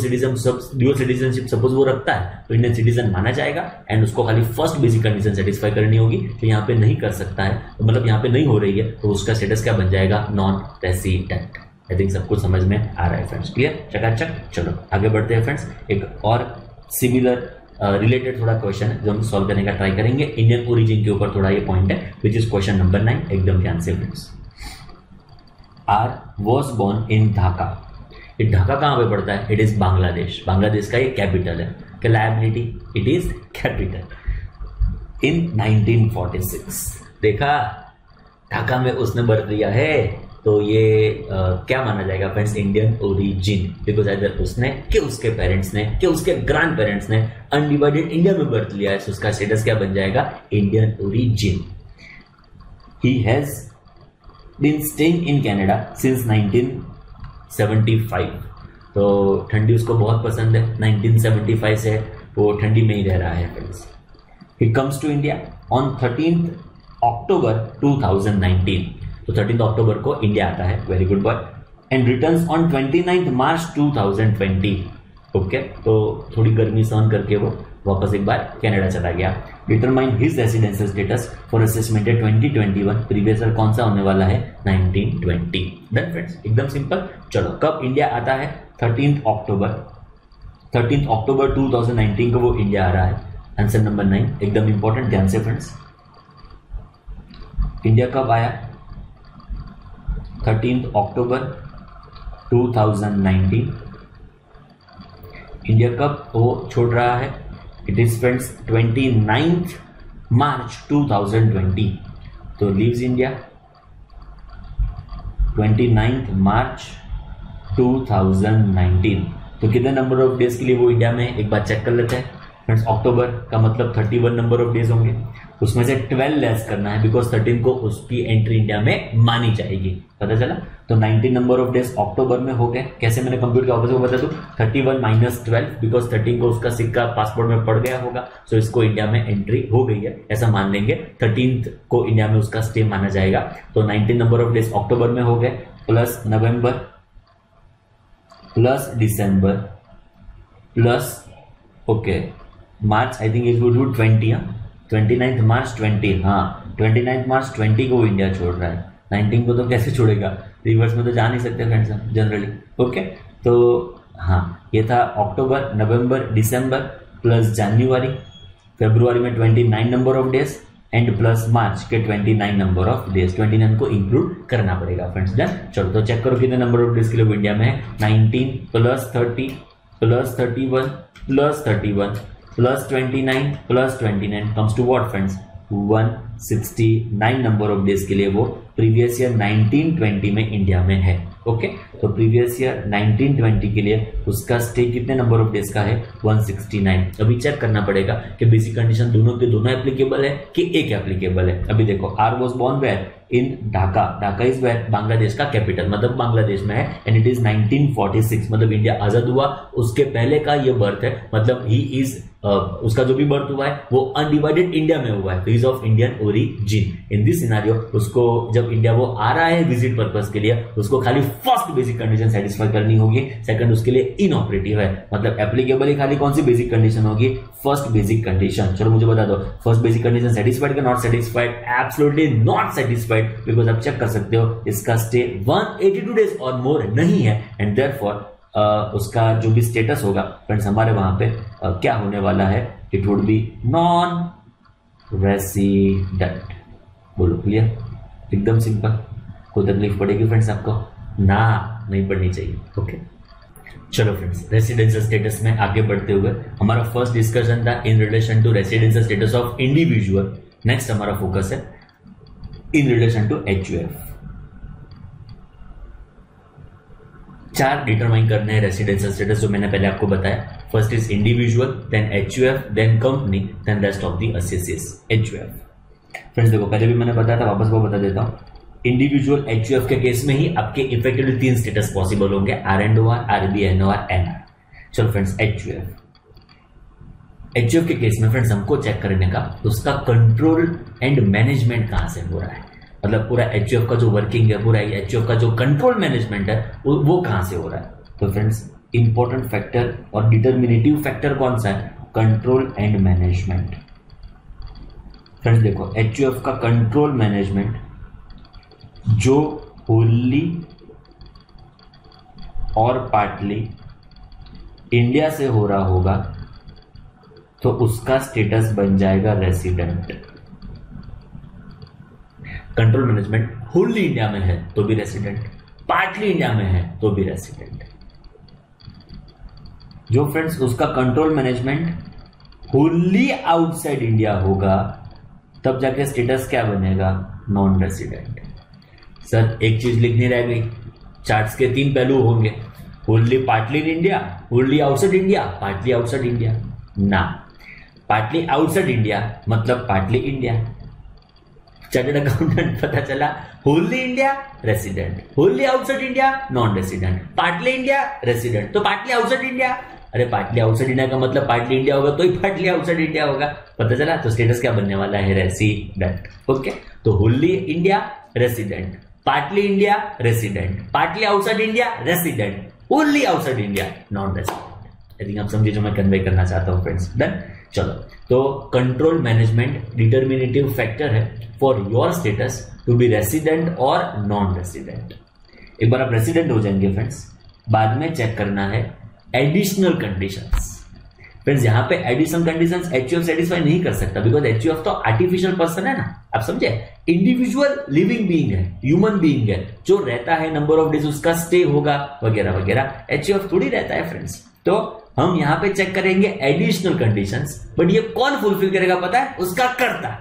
सिटीजनशिप सपोज वो रखता है तो इंडियन सिटीजन माना जाएगा एंड उसको खाली फर्स्ट बेसिक कंडीशन सेटिस्फाई करनी होगी, तो यहाँ पे नहीं कर सकता है, तो मतलब यहाँ पे नहीं हो रही है, तो उसका स्टेटस क्या बन जाएगा, नॉन रेसिडेंट। आई थिंक सब कुछ समझ में आ रहा है फ्रेंड्स, क्लियर, चकाचक। चलो आगे बढ़ते हैं फ्रेंड्स। एक और सिमिलर रिलेटेड थोड़ा क्वेश्चन है जो हम सॉल्व करने का ट्राई करेंगे। इंडियन ओरिजिन के ऊपर थोड़ा ये पॉइंट है विच इज क्वेश्चन नंबर 9। एकदम ध्यान से friends. R was born in Dhaka. ये ढाका कहाँ पे पड़ता है, इट इज बांग्लादेश। बांग्लादेश का ये कैपिटल है, liability it is capital in 1946। देखा ढाका में उसने बर्थ लिया है, तो ये क्या माना जाएगा फ्रेंड्स, इंडियन ओरिजिन, बिकॉज इधर उसने कि उसके पेरेंट्स ने कि उसके ग्रैंड पेरेंट्स ने अनडिवाइडेड इंडिया में बर्थ लिया है, तो उसका स्टेटस क्या बन जाएगा, Indian origin. He has been staying in Canada since 1975। तो ठंडी उसको बहुत पसंद है, 1975 से वो ठंडी में ही रह रहा है friends. He comes to India on 13th October 2019. तो 13th अक्टूबर को इंडिया आता है, very good boy, and returns on 29th March 2020। Okay, तो थोड़ी गर्मी सहन करके वो वापस एक बार कनाडा चला गया। Determine his residential status for assessment 2021। Previous year कौन सा होने वाला है, 1920। डन फ्रेंड्स, एकदम सिंपल। चलो कब इंडिया आता है, 13th अक्टूबर 2019 को वो इंडिया आ रहा है। आंसर नंबर 9 एकदम इंपॉर्टेंट, ध्यान से फ्रेंड्स। इंडिया कब आया, 13th अक्टूबर 2019। इंडिया कब वो छोड़ रहा है, it is friends 29th March 2020। तो लीव्स इंडिया 29th March 2019। तो कितने नंबर ऑफ डेज के लिए वो इंडिया में, एक बार चेक कर लेते हैं फ्रेंड्स अक्टूबर का मतलब 31 नंबर ऑफ डेज होंगे, उसमें से 12 लेस करना है बिकॉज 13 को उसकी एंट्री इंडिया में मानी जाएगी, पता चला। तो 19 नंबर ऑफ डेज अक्टूबर में हो गए। कैसे मैंने कंप्यूटर के ऑफिस को बता दूं, 31 माइनस 12 बिकॉज 13 को उसका सिक्का पासपोर्ट में पड़ गया होगा, सो इसको इंडिया में एंट्री हो गई है ऐसा मान लेंगे। 13th को इंडिया में उसका स्टे माना जाएगा। तो 19 नंबर ऑफ डेज अक्टूबर में हो गए, plus November plus December plus okay March, I think it would B 20, 29 मार्च 20, हाँ 29 मार्च 20 को इंडिया छोड़ रहा है, 19 को तो कैसे छोड़ेगा, रिवर्स में तो जा नहीं सकते फ्रेंड्स जनरली। ओके तो हाँ ये था अक्टूबर नवंबर दिसंबर प्लस जनवरी, फरवरी में 29 number of days and plus March के 29 नंबर ऑफ डेज, 29 को इंक्लूड करना पड़ेगा फ्रेंड्स। डन, चलो तो चेक करो कितने नंबर ऑफ डेज के लिए इंडिया में है। 19 plus 30 plus 31 plus 31 plus 29 plus 29 comes to what friends, 169 number of days के लिए वो प्रीवियस ईयर 1920 में इंडिया में है। ओके तो प्रीवियस ईयर 1920 के लिए उसका स्टे कितने नंबर ऑफ डेज का है, 169। अभी चेक करना पड़ेगा कि बेसिक कंडीशन दोनों के दोनों एप्लीकेबल है कि एक एप्लीकेबल है। अभी देखो R was born where in Dhaka, Dhaka is where Bangladesh का कैपिटल, मतलब बांग्लादेश में है एंड इट इज 1946, मतलब इंडिया आजाद हुआ उसके पहले का ये बर्थ है, मतलब ही इज उसका जो भी बर्थ हुआ है वो अनडिवाइडेड इंडिया में हुआ है, is of Indian origin. In this scenario उसको जब इंडिया वो आ रहा है विजिट पर्पस के लिए, उसको खाली फर्स्ट बेसिक कंडीशन सेटिस्फाई करनी होगी, सेकंड उसके लिए इनऑपरेटिव है, मतलब एप्लीकेबल ही खाली कौन सी बेसिक कंडीशन होगी, फर्स्ट बेसिक कंडीशन। चलो मुझे बता दो फर्स्ट बेसिक कंडीशन सेटिस्फाइड का not satisfied, absolutely not satisfied because आप चेक कर सकते हो इसका स्टे 182 डेज और मोर नहीं है एंड देयरफॉर उसका जो भी स्टेटस होगा फ्रेंड्स हमारे वहां पे क्या होने वाला है, it would B non resident. बोलो क्लियर, एकदम सिंपल, कोई तकलीफ पड़ेगी फ्रेंड्स आपको ना, नहीं पड़नी चाहिए। ओके चलो फ्रेंड्स रेसिडेंशियल स्टेटस में आगे बढ़ते हुए हमारा फर्स्ट डिस्कशन था in relation to residential status of individual. Next हमारा फोकस है इन रिलेशन टू HUF। चार डिटरमाइन करने हैं रेसिडेंशियल स्टेटस जो मैंने पहले आपको बताया। First is individual, then HUF, then company, then rest of the assessees. HUF friends देखो पहले भी मैंने बताया था, वापस वो बता देता हूं। इंडिविजुअल HUF के केस में ही आपके इफेक्टिवली तीन स्टेटस पॉसिबल होंगे, R&OR, RBNOR, NR। चलो फ्रेंड्स HUF के केस में फ्रेंड्स हमको चेक करने का उसका कंट्रोल एंड मैनेजमेंट कहां से हो रहा है, मतलब पूरा HUF का जो वर्किंग है, पूरा HUF का जो कंट्रोल मैनेजमेंट है वो कहां से हो रहा है। तो फ्रेंड्स इंपॉर्टेंट फैक्टर और डिटर्मिनेटिव फैक्टर कौन सा है, कंट्रोल एंड मैनेजमेंट। फ्रेंड्स देखो HUF का कंट्रोल मैनेजमेंट जो होली और पार्टली इंडिया से हो रहा होगा तो उसका स्टेटस बन जाएगा resident. Control management Holi India में है तो भी रेसिडेंट, पार्टली इंडिया में है तो भी रेसिडेंट। जो फ्रेंड्स उसका control management wholly outside India होगा तब जाके स्टेटस क्या बनेगा, नॉन रेसिडेंट। सर एक चीज लिखनी रह गई, चार्ट्स के तीन पहलू होंगे, Holi partly in India, Holi outside India, partly outside India. ना, पार्टली आउटसाइड इंडिया मतलब पार्टली इंडिया। चार्टर्ड अकाउंटेंट पता चला Holi India resident, Holi outside India non resident, partly India resident, तो पार्टली आउटसाइड इंडिया। अरे पार्टली आउटसाइड इंडिया का मतलब पार्टली इंडिया होगा तो ही पार्टली आउटसाइड इंडिया होगा, पता चला। तो स्टेटस क्या बनने वाला है, रेसिडेंट। ओके तो Holi India resident, partly India resident, partly outside India resident, Holi outside India non resident. I think आप समझे जो मैं कन्वे करना चाहता हूं फ्रेंड्स। डन। चलो तो कंट्रोल मैनेजमेंट डिटर्मिनेटिव फैक्टर है for your status to be resident और नॉन रेसिडेंट। एक बार आप रेसिडेंट हो जाएंगे फ्रेंड्स, बाद में चेक करना है एडिशनल कंडीशंस। फ्रेंड्स यहाँ पे एडिशनल कंडीशंस HUF सेटिस्फाई नहीं कर सकता बिकॉज HUF तो आर्टिफिशियल पर्सन है ना, आप समझे, इंडिविजुअल लिविंग बीइंग है, ह्यूमन बीइंग है जो रहता है, नंबर ऑफ डेज उसका स्टे होगा वगैरह वगैरह। HUF थोड़ी रहता है फ्रेंड्स। तो हम यहाँ पे चेक करेंगे एडिशनल कंडीशंस, बट ये कौन फुलफिल करेगा पता है, उसका कर्ता।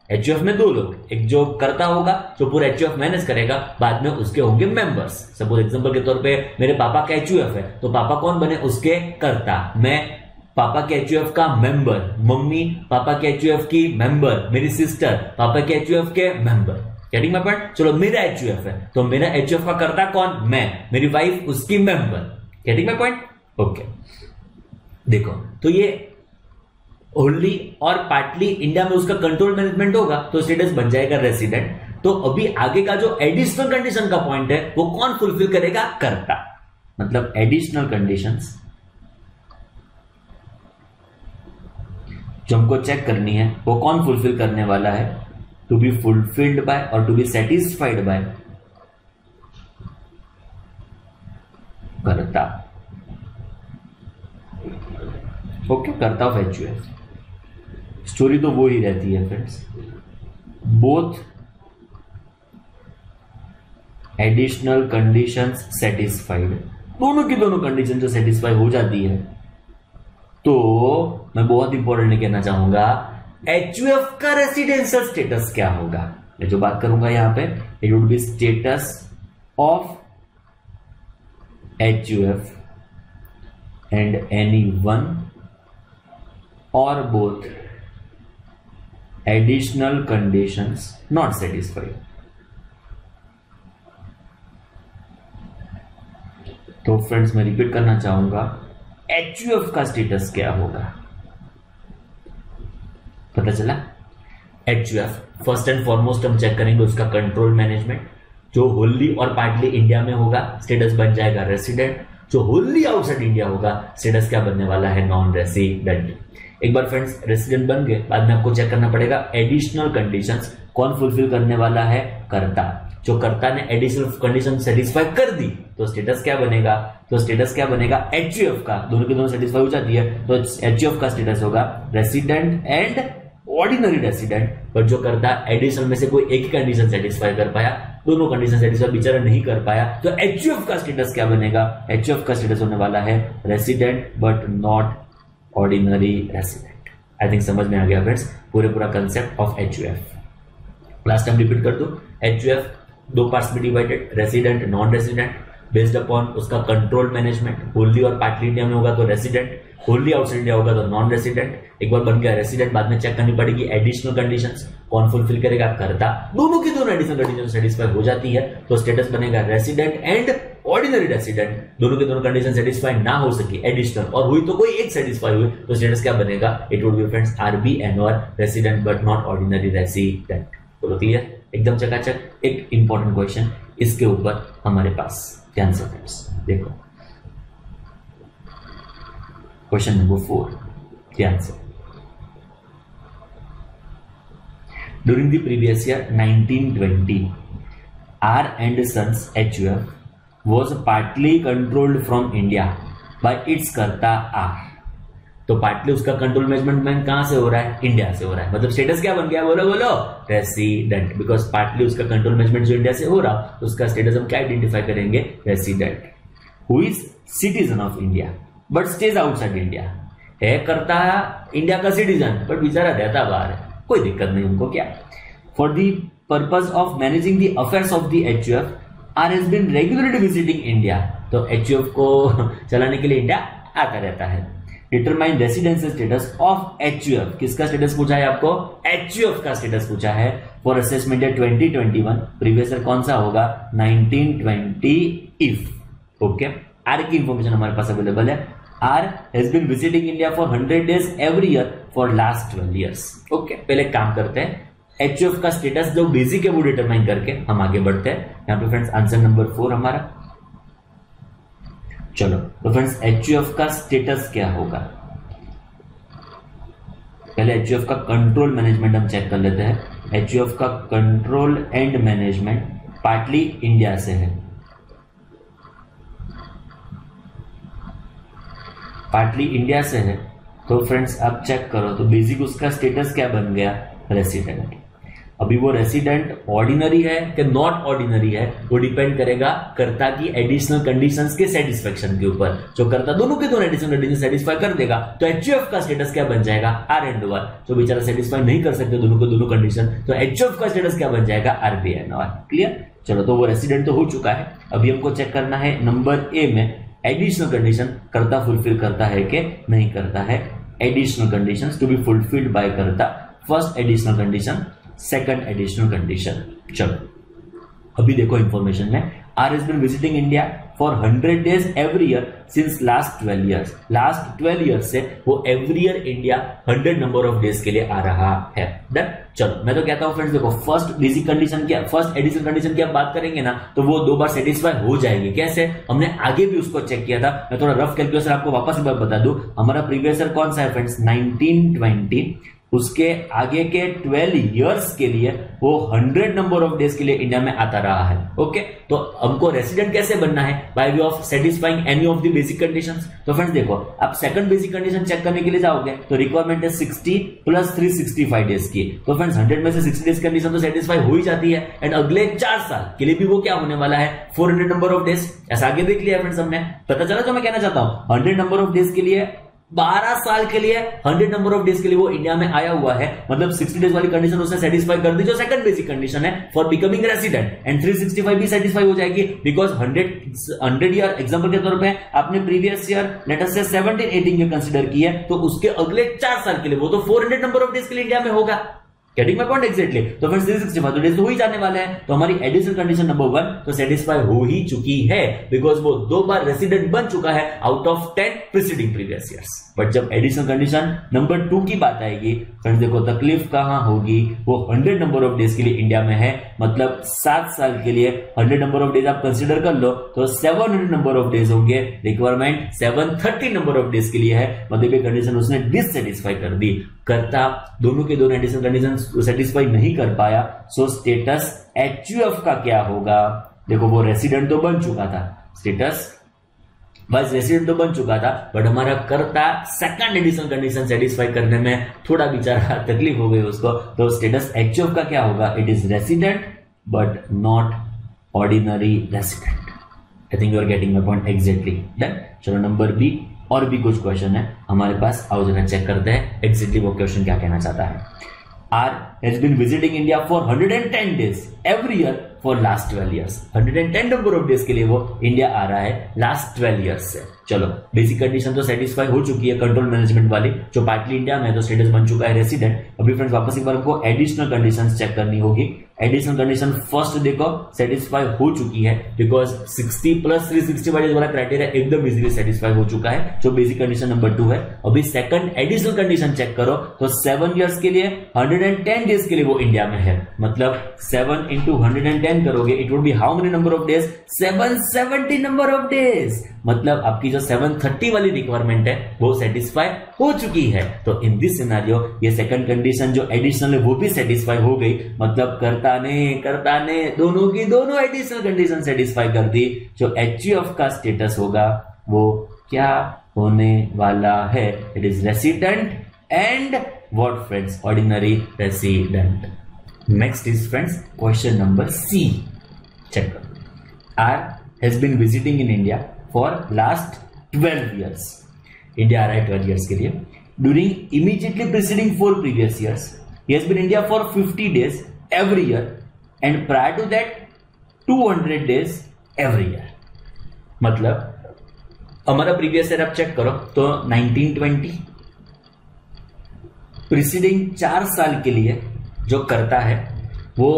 HUF में दो लोग, एक जो कर्ता होगा जो पूरा HUF मैनेज करेगा, बाद में उसके होंगे मेंबर्स। सपोज एग्जांपल के तौर पे मेरे पापा का HUF है तो पापा कौन बने, उसके कर्ता। मैं पापा के एचयूएफ का मेंबर, मम्मी पापा के एचयूएफ की मेंबर, मेरी सिस्टर पापा के एचयूएफ के मेंबर। Getting my point? चलो मेरा एचयूएफ है तो मेरा एचयूएफ का करता कौन? मैं, मेरी वाइफ उसकी member. Getting my point? Okay, देखो तो ये ओनली और पार्टली इंडिया में उसका कंट्रोल मैनेजमेंट होगा तो स्टेटस बन जाएगा रेसिडेंट। तो अभी आगे का जो एडिशनल कंडीशन का पॉइंट है वो कौन फुलफिल करेगा? करता। मतलब एडिशनल कंडीशंस जो हमको चेक करनी है वो कौन फुलफिल करने वाला है? टू बी फुलफिल्ड बाय और टू बी सेटिस्फाइड बाय करता। ओके, करता ऑफ एचयूएफ। स्टोरी तो वो ही रहती है friends, both additional conditions satisfied, दोनों की दोनों कंडीशन जो सेटिस्फाई हो जाती है तो मैं बहुत इंपॉर्टेंट कहना चाहूंगा एचयूएफ का रेसिडेंशियल स्टेटस क्या होगा। मैं जो बात करूंगा यहां पे, it would be status of HUF and any one और both additional conditions not satisfied. तो फ्रेंड्स मैं रिपीट करना चाहूंगा एचयूएफ का स्टेटस क्या होगा। पता चला? एचयूएफ फर्स्ट एंड फॉरमोस्ट हम चेक करेंगे उसका कंट्रोल मैनेजमेंट, जो होली और पार्टली इंडिया में होगा स्टेटस बन जाएगा रेसिडेंट, जो होली आउटसाइड इंडिया होगा स्टेटस क्या बनने वाला है? Non resident. एक बार फ्रेंड्स रेसिडेंट बन गए, बाद में आपको चेक करना पड़ेगा एडिशनल कंडीशंस कौन फुलफिल करने वाला है? करता। जो कर्ता ने एडिशनल कंडीशन सेटिस्फाई कर दी तो स्टेटस क्या बनेगा? तो स्टेटस क्या बनेगा? एचयूएफ का। दोनों की दोनों सेटिस्फाई हो जाती है तो एचयूएफ का स्टेटस होगा रेसिडेंट एंड ऑर्डिनरी रेसिडेंट। पर जो कर्ता एडिशनल में से कोई एक ही कंडीशन सेटिस्फाई कर पाया, दोनों कंडीशन सेटिस्फाई बेचारा नहीं कर पाया, तो एचयूएफ का स्टेटस क्या बनेगा? एचयूएफ का स्टेटस होने वाला है resident but not ordinary resident. I think समझ में आ गया फ्रेंड्स पूरा concept of HUF. Last time repeat कर दो, एचयूएफ दो पार्ट्स में divided, resident non resident, based upon उसका कंट्रोल मैनेजमेंट। होली और पार्टली इंडिया में होगा तो रेसिडेंट, होली आउटसाइड इंडिया होगा तो नॉन रेसिडेंट। एक बार बन गया रेसिडेंट, बाद में चेक करनी पड़ेगी एडिशनल कंडीशंस कौन फुलफिल करेगा? करता। दोनों की दोनों एडिशनल कंडीशन सेटिस्फाई हो जाती है तो स्टेटस बनेगा रेसिडेंट एंड ऑर्डिनरी रेसिडेंट। दोनों की दोनों कंडीशन सेटिस्फाई ना हो सकी एडिशनल और हुई तो कोई एक सेटिस्फाई हुई तो स्टेटस क्या बनेगा? It would be friends RBNOR, resident but not ordinary resident. बोलो क्लियर? एकदम चकाचक। एक इंपॉर्टेंट क्वेश्चन इसके ऊपर हमारे पास, ध्यान से फ्रेंड्स देखो, क्वेश्चन नंबर 4, ध्यान से। During the previous year 1920 R and Sons HUF was partly controlled from India by its कर्ता R। तो पार्टली उसका कंट्रोल मैनेजमेंट कहां से हो रहा है? इंडिया से हो रहा है। मतलब स्टेटस क्या बन गया? बोलो बोलो, रेसिडेंट। बिकॉज पार्टली उसका कंट्रोल मैनेजमेंट जो इंडिया से हो रहा तो उसका स्टेटस हम क्या आइडेंटिफाई करेंगे? Resident. Who is citizen of India but stage outside India. है करता इंडिया का सिटीजन बट बेचारा रहता बाहर है, कोई दिक्कत नहीं उनको। क्या? For the purpose of managing the affairs of the HUF R has been regularly visiting India. तो एचयूएफ को चलाने के लिए इंडिया आता रहता है। Determine residential status of HUF. किसका स्टेटस पूछा है आपको? एचयूएफ का स्टेटस पूछा है फॉर असेसमेंट 2021। प्रीवियस ईयर कौन सा होगा? 1920 इफ। ओके, आर की इंफॉर्मेशन हमारे पास अवेलेबल है। R has been visiting India for 100 days every year for last 12 years। Okay, पहले काम करते हैं एचयूएफ का स्टेटस जो बेसिक है वो डिटरमाइन करके हम आगे बढ़ते हैं। यहां पे फ्रेंड्स आंसर नंबर 4 हमारा। चलो तो फ्रेंड्स एचयूएफ का स्टेटस क्या होगा? पहले एचयूएफ का कंट्रोल मैनेजमेंट हम चेक कर लेते हैं। एचयूएफ का control and management partly India से है, पार्टली इंडिया से है। तो फ्रेंड्स आप चेक करो तो बेसिक उसका स्टेटस क्या बन गया? रेसिडेंट। अभी वो रेसिडेंट ऑर्डिनरी है कि नॉट ऑर्डिनरी है वो डिपेंड करेगा कर्ता की एडिशनल कंडीशंस के सेटिस्फेक्शन के ऊपर। जो कर्ता दोनों के दोनों एडिशनल कंडीशन सेटिस्फाई कर देगा तो एचयूएफ का स्टेटस क्या बन जाएगा? R and OR. जो बेचारा सेटिस्फाई नहीं कर सकते दोनों के दोनों कंडीशन तो एचयूएफ का स्टेटस क्या बन जाएगा? आरबीएनओआर। क्लियर? चलो तो वो रेसिडेंट तो हो चुका है। अभी हमको चेक करना है नंबर ए में एडिशनल कंडीशन कर्ता फुलफिल करता है कि नहीं करता है। Additional conditions to be fulfilled by karta, first additional condition, second additional condition. चलो अभी देखो इंफॉर्मेशन में, R has been visiting India for 100 days every year since last 12 years। Last 12 years से वो every year India 100 number of days के लिए आ रहा है। डन। चलो मैं तो कहता हूं फ्रेंड्स, देखो फर्स्ट बेसिक कंडीशन क्या, फर्स्ट एडिशनल कंडीशन की आप बात करेंगे ना तो वो 2 बार सेटिस्फाई हो जाएगी। कैसे? हमने आगे भी उसको चेक किया था। मैं थोड़ा रफ कैलकुलेशन आपको वापस एक बार बता दूं। हमारा प्रीवियस ईयर कौन सा है फ्रेंड्स? 1920। उसके आगे के 12 years के लिए वो 100 नंबर ऑफ डेज के लिए इंडिया में आता रहा है। ओके, तो हमको रेसिडेंट कैसे बनना है? By way of satisfying any of the basic conditions. तो फ्रेंड्स देखो, आप सेकंड बेसिक कंडीशन चेक करने के लिए जाओगे तो रिक्वायरमेंट है 60 + 365 डेज की। तो फ्रेंड्स 100 में से 60 डेज कंडीशन तो सेटिस्फाई हो ही जाती है, एंड अगले 4 साल के लिए भी वो क्या होने वाला है? 400 नंबर ऑफ डेज। ऐसा आगे देख लिया फ्रेंड्स हमने। पता चला जो मैं कहना चाहता हूं? 100 नंबर ऑफ डेज के लिए 12 साल के लिए 100 नंबर ऑफ डेज के लिए वो इंडिया में आया हुआ है। मतलब 60 डेज वाली कंडीशन उसने सेटिस्फाई कर दी, जो सेकंड बेसिक कंडीशन है फॉर बिकमिंग रेसिडेंट, एंड 365 भी सेटिस्फाई हो जाएगी बिकॉज 100 ईयर एग्जांपल के तौर पे आपने प्रीवियस ईयर लेट अस से 17-18 के कंसीडर किया, तो उसके अगले 4 साल के लिए वो तो 400 नंबर ऑफ डेज के लिए इंडिया में होगा। Getting my point exactly. तो फ्रेंड्स 365 डेज तो हो ही जाने वाले हैं, तो हमारी एडिशनल कंडीशन नंबर 1 तो सेटिस्फाई हो ही चुकी है बिकॉज वो 2 बार रेसिडेंट बन चुका है out of 10 preceding previous years. But जब एडिशनल कंडीशन नंबर 2 की बात आएगी फ्रेंड्स, देखो तकलीफ कहां होगी? वो 100 नंबर ऑफ डेज के लिए इंडिया में है, मतलब 7 साल के लिए 100 नंबर ऑफ डेज आप कंसीडर कर लो तो 700 नंबर ऑफ डेज होंगे। रिक्वायरमेंट 730 नंबर ऑफ डेज के लिए है, मतलब ये कंडीशन उसने डिससेटिस्फाई कर दी। करता दोनों के दोनों एडिशनल कंडीशन सेटिस्फाई नहीं कर पाया, सो स्टेटस एचयूएफ का क्या होगा? देखो वो रेसिडेंट तो बन चुका था, स्टेटस बस रेसिडेंट तो बन चुका था, बट हमारा कर्ता सेकंड एडिशनल कंडीशन सेटिस्फाई करने में थोड़ा बेचारा तकलीफ हो गई उसको, तो स्टेटस एचयूएफ का क्या होगा? It is resident but not ordinary resident. I think you are getting my point exactly. Done. चलो नंबर बी, और भी कुछ क्वेश्चन है हमारे पास, आओ जरा चेक करते हैं एग्जैक्टली वो क्वेश्चन क्या कहना चाहता है। R has been visiting India for 110 days every year for last 12 years। 110 number of days के लिए वो इंडिया आ रहा है लास्ट 12 years से। चलो बेसिक कंडीशन तो सेटिस्फाई हो चुकी है कंट्रोल मैनेजमेंट वाली, जो पार्टली इंडिया में तो स्टेटस बन चुका है रेसिडेंट। अभी फ्रेंड्स वापस एक बार हमको एडिशनल कंडीशंस चेक करनी होगी। एडिशनल कंडीशन फर्स्ट देखो सेटिस्फाई हो चुकी है बिकॉज 60 + 365 डेज वाला क्राइटेरिया एकदम इजीली सेटिस्फाई हो चुका है, जो बेसिक कंडीशन नंबर 2 है। अभी सेकंड एडिशनल कंडीशन चेक करो तो 7 years के लिए 110 डेज के लिए वो इंडिया में है, मतलब 7 × 110 करोगे it would B how many number of days? 770 number of days. मतलब आपकी जो 730 वाली रिक्वायरमेंट है वो सेटिस्फाई हो चुकी है। तो इन दिस सिनेरियो ये सेकंड कंडीशन जो एडिशनल है वो भी सेटिस्फाई हो गई, मतलब कर्ता ने दोनों की दोनों एडिशनल कंडीशन सेटिस्फाई कर दी। जो एचयूएफ का स्टेटस होगा वो क्या होने वाला है? It is resident and what friends? Ordinary resident. Next is friends question number C. Check करो। R has been visiting in India for last 12 years। India आ रहा है 12 years के लिए। During immediately preceding 4 previous years he has been in India for 50 days every year and prior to that 200 days every year। मतलब हमारा previous year आप check करो तो 1920 प्रीसीडिंग 4 साल के लिए जो करता है वो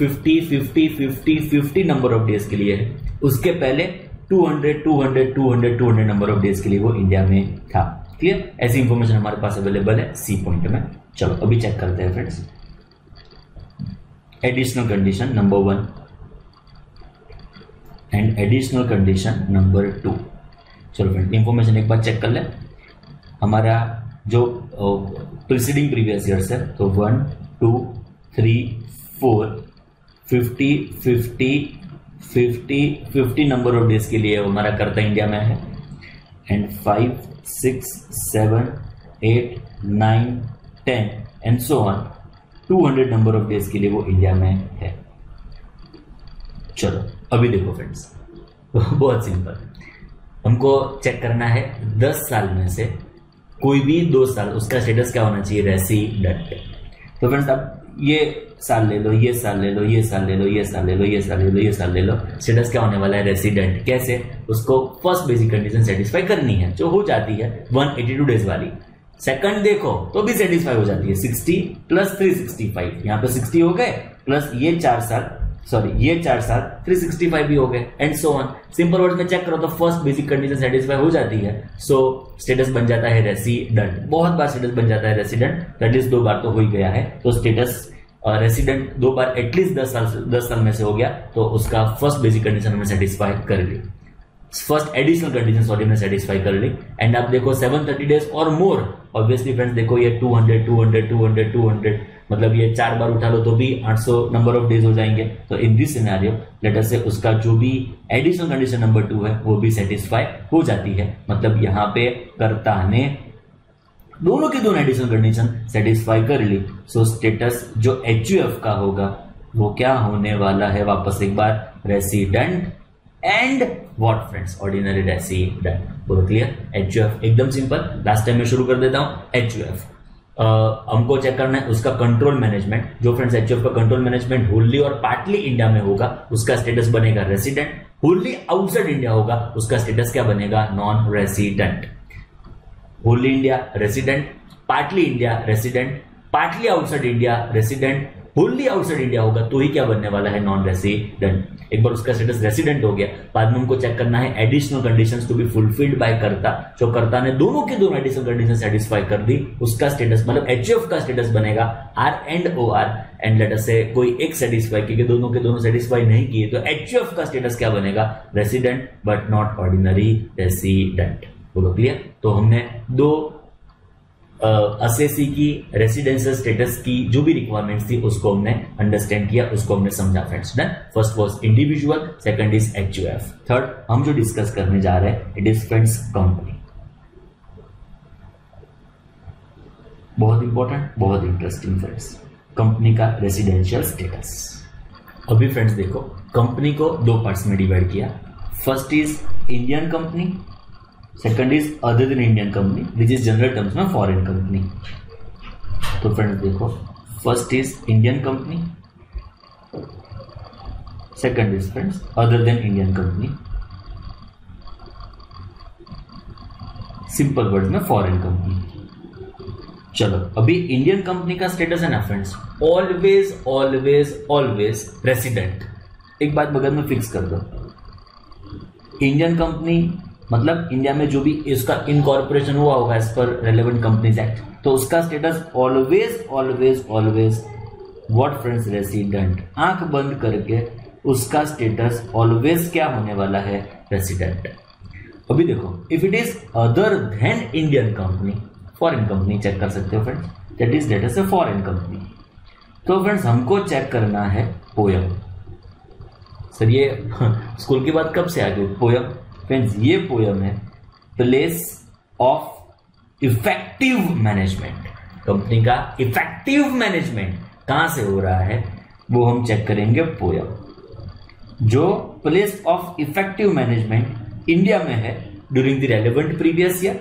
50 नंबर ऑफ डेज के लिए है। उसके पहले 200 नंबर ऑफ डेज के लिए वो इंडिया में था। क्लियर? ऐसी इंफॉर्मेशन हमारे पास अवेलेबल है सी पॉइंट में। चलो अभी चेक करते हैं friends additional condition number 1 and additional condition number 2। चलो फ्रेंड इंफॉर्मेशन एक बार चेक कर ले। हमारा जो प्रीसीडिंग प्रीवियस ईयर्स है तो 1 2 3 4 50 नंबर ऑफ डेज के लिए हमारा कर्ता इंडिया में है, and 5 6 7 8 9 10 and so on 200 number of days के लिए वो इंडिया में है। चलो अभी देखो फ्रेंड्स बहुत सिंपल, हमको चेक करना है 10 साल में से कोई भी 2 साल उसका स्टेटस क्या होना चाहिए? रेसिडेंट। तो फ्रेंड्स अब ये साल ले लो, ये साल ले लो, ये साल ले लो, ये साल ले लो, ये साल ले लो, ये साल ले लो, स्टेटस क्या होने वाला है? रेसिडेंट। कैसे? उसको फर्स्ट बेसिक कंडीशन सेटिस्फाई करनी है, जो हो जाती है 182 डेज वाली। सेकंड देखो तो भी सेटिस्फाई हो जाती है, 60 प्लस 365, यहाँ पे 60 हो गए प्लस ये 4 साल, सॉरी ये 4 साल 365 भी हो गए, and so on. Simple words में चेक करो तो फर्स्ट बेसिक कंडीशन सेटिस्फाई हो जाती है, सो स्टेटस बन जाता है रेसिडेंट। बहुत बार स्टेटस बन जाता है रेसिडेंट, एटलीस्ट 2 बार तो हो ही गया है, तो स्टेटस रेसिडेंट 2 बार एटलीस्ट 10 साल में से हो गया, तो उसका फर्स्ट बेसिक कंडीशन हमने सेटिस्फाई कर ली, फर्स्ट एडिशनल कंडीशन सॉरी हमने सेटिस्फाई कर ली। एंड आप देखो 730 डेज और मोर, ऑब्वियसली फ्रेंड्स देखो ये 200 200 200 200, मतलब ये 4 बार उठा लो तो भी 800 नंबर ऑफ डेज हो जाएंगे। तो in this scenario let us से उसका जो भी एडिशनल कंडीशन नंबर 2 है वो भी सेटिस्फाई हो जाती है, मतलब यहाँ पे कर्ता ने दोनों की दोनों एडिशनल कंडीशन सेटिस्फाई कर ली। सो स्टेटस जो HUF का होगा वो क्या होने वाला है? वापस एक बार, resident and what friends? Ordinary resident. बोलो क्लियर? HUF एकदम सिंपल, लास्ट टाइम मैं शुरू कर देता हूं। HUF हमको चेक करना है उसका कंट्रोल मैनेजमेंट, जो फ्रेंड्स HUF का कंट्रोल मैनेजमेंट होली और पार्टली इंडिया में होगा उसका स्टेटस बनेगा रेसिडेंट, होली आउटसाइड इंडिया होगा उसका स्टेटस क्या बनेगा? Non resident. Holi India resident, partly India resident, partly outside India resident, Holi outside India होगा तो ही क्या बनने वाला है? Non resident. एक बार उसका स्टेटस रेसिडेंट हो गया, बाद में हमको चेक करना है additional conditions to be fulfilled by karta, जो कर्ता ने दोनों की दोनों एडिशनल कंडीशन सेटिस्फाई कर दी, उसका स्टेटस मतलब HUF का स्टेटस बनेगा R&OR, एंड लेट अस से कोई एक सेटिस्फाई, क्योंकि दोनों के दोनों सेटिस्फाई नहीं किए तो HUF का स्टेटस क्या बनेगा? Resident but not ordinary resident. बोलो क्लियर? तो हमने 2 असेसी की रेसिडेंशियल स्टेटस की जो भी रिक्वायरमेंट्स थी उसको हमने अंडरस्टैंड किया, उसको हमने समझा friends. Done. First was individual, second is HUF, third हम जो डिस्कस करने जा रहे हैं इट इज फ्रेंड्स कंपनी। बहुत इंपॉर्टेंट, बहुत इंटरेस्टिंग फ्रेंड्स, कंपनी का रेसिडेंशियल स्टेटस। अभी फ्रेंड्स देखो, कंपनी को 2 पार्ट्स में डिवाइड किया। First is Indian company, second is other than Indian company which is general terms में फॉरेन कंपनी। तो फ्रेंड्स देखो, first is Indian company, second is friends other than Indian company, simple words में foreign company. चलो अभी Indian company का status है ना friends, always always always resident. एक बात बगल में फिक्स कर दो, इंडियन कंपनी मतलब इंडिया में जो भी इसका इनकॉर्पोरेशन हुआ होगा as per relevant companies act, तो उसका status always always always what friends? Resident. आंख बंद करके उसका स्टेटस ऑलवेज क्या होने वाला है? रेसिडेंट। अभी देखो, if it is other than Indian company, foreign company cheque कर सकते हो friends, that is let us से फॉरेन कंपनी। तो फ्रेंड्स हमको चेक करना है पोयम। सर ये स्कूल की बात कब से आ गई? पोयम फ्रेंड्स, ये पोयम है place of effective management. Company का इफेक्टिव मैनेजमेंट कहां से हो रहा है वो हम चेक करेंगे पोयम। जो place of effective management India में है during the relevant previous year,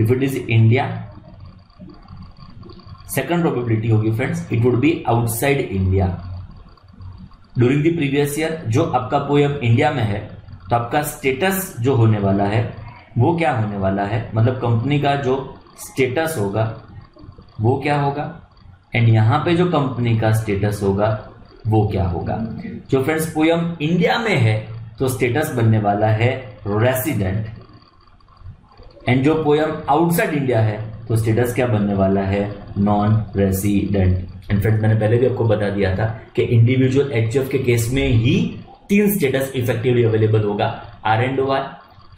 if it is India, second probability होगी friends it would be outside India. During the previous year जो आपका पोयम इंडिया में है तो आपका स्टेटस जो होने वाला है वो क्या होने वाला है, मतलब कंपनी का जो स्टेटस होगा वो क्या होगा, एंड यहां पे जो कंपनी का स्टेटस होगा वो क्या होगा। जो फ्रेंड्स पोयम इंडिया में है तो स्टेटस बनने वाला है रेसिडेंट, एंड जो पोयम आउटसाइड इंडिया है तो स्टेटस क्या बनने वाला है? Non resident. एंड फ्रेंड्स मैंने पहले भी आपको बता दिया था कि इंडिविजुअल HUF के केस में ही 3 स्टेटस इफेक्टिवली अवेलेबल होगा, R&OR,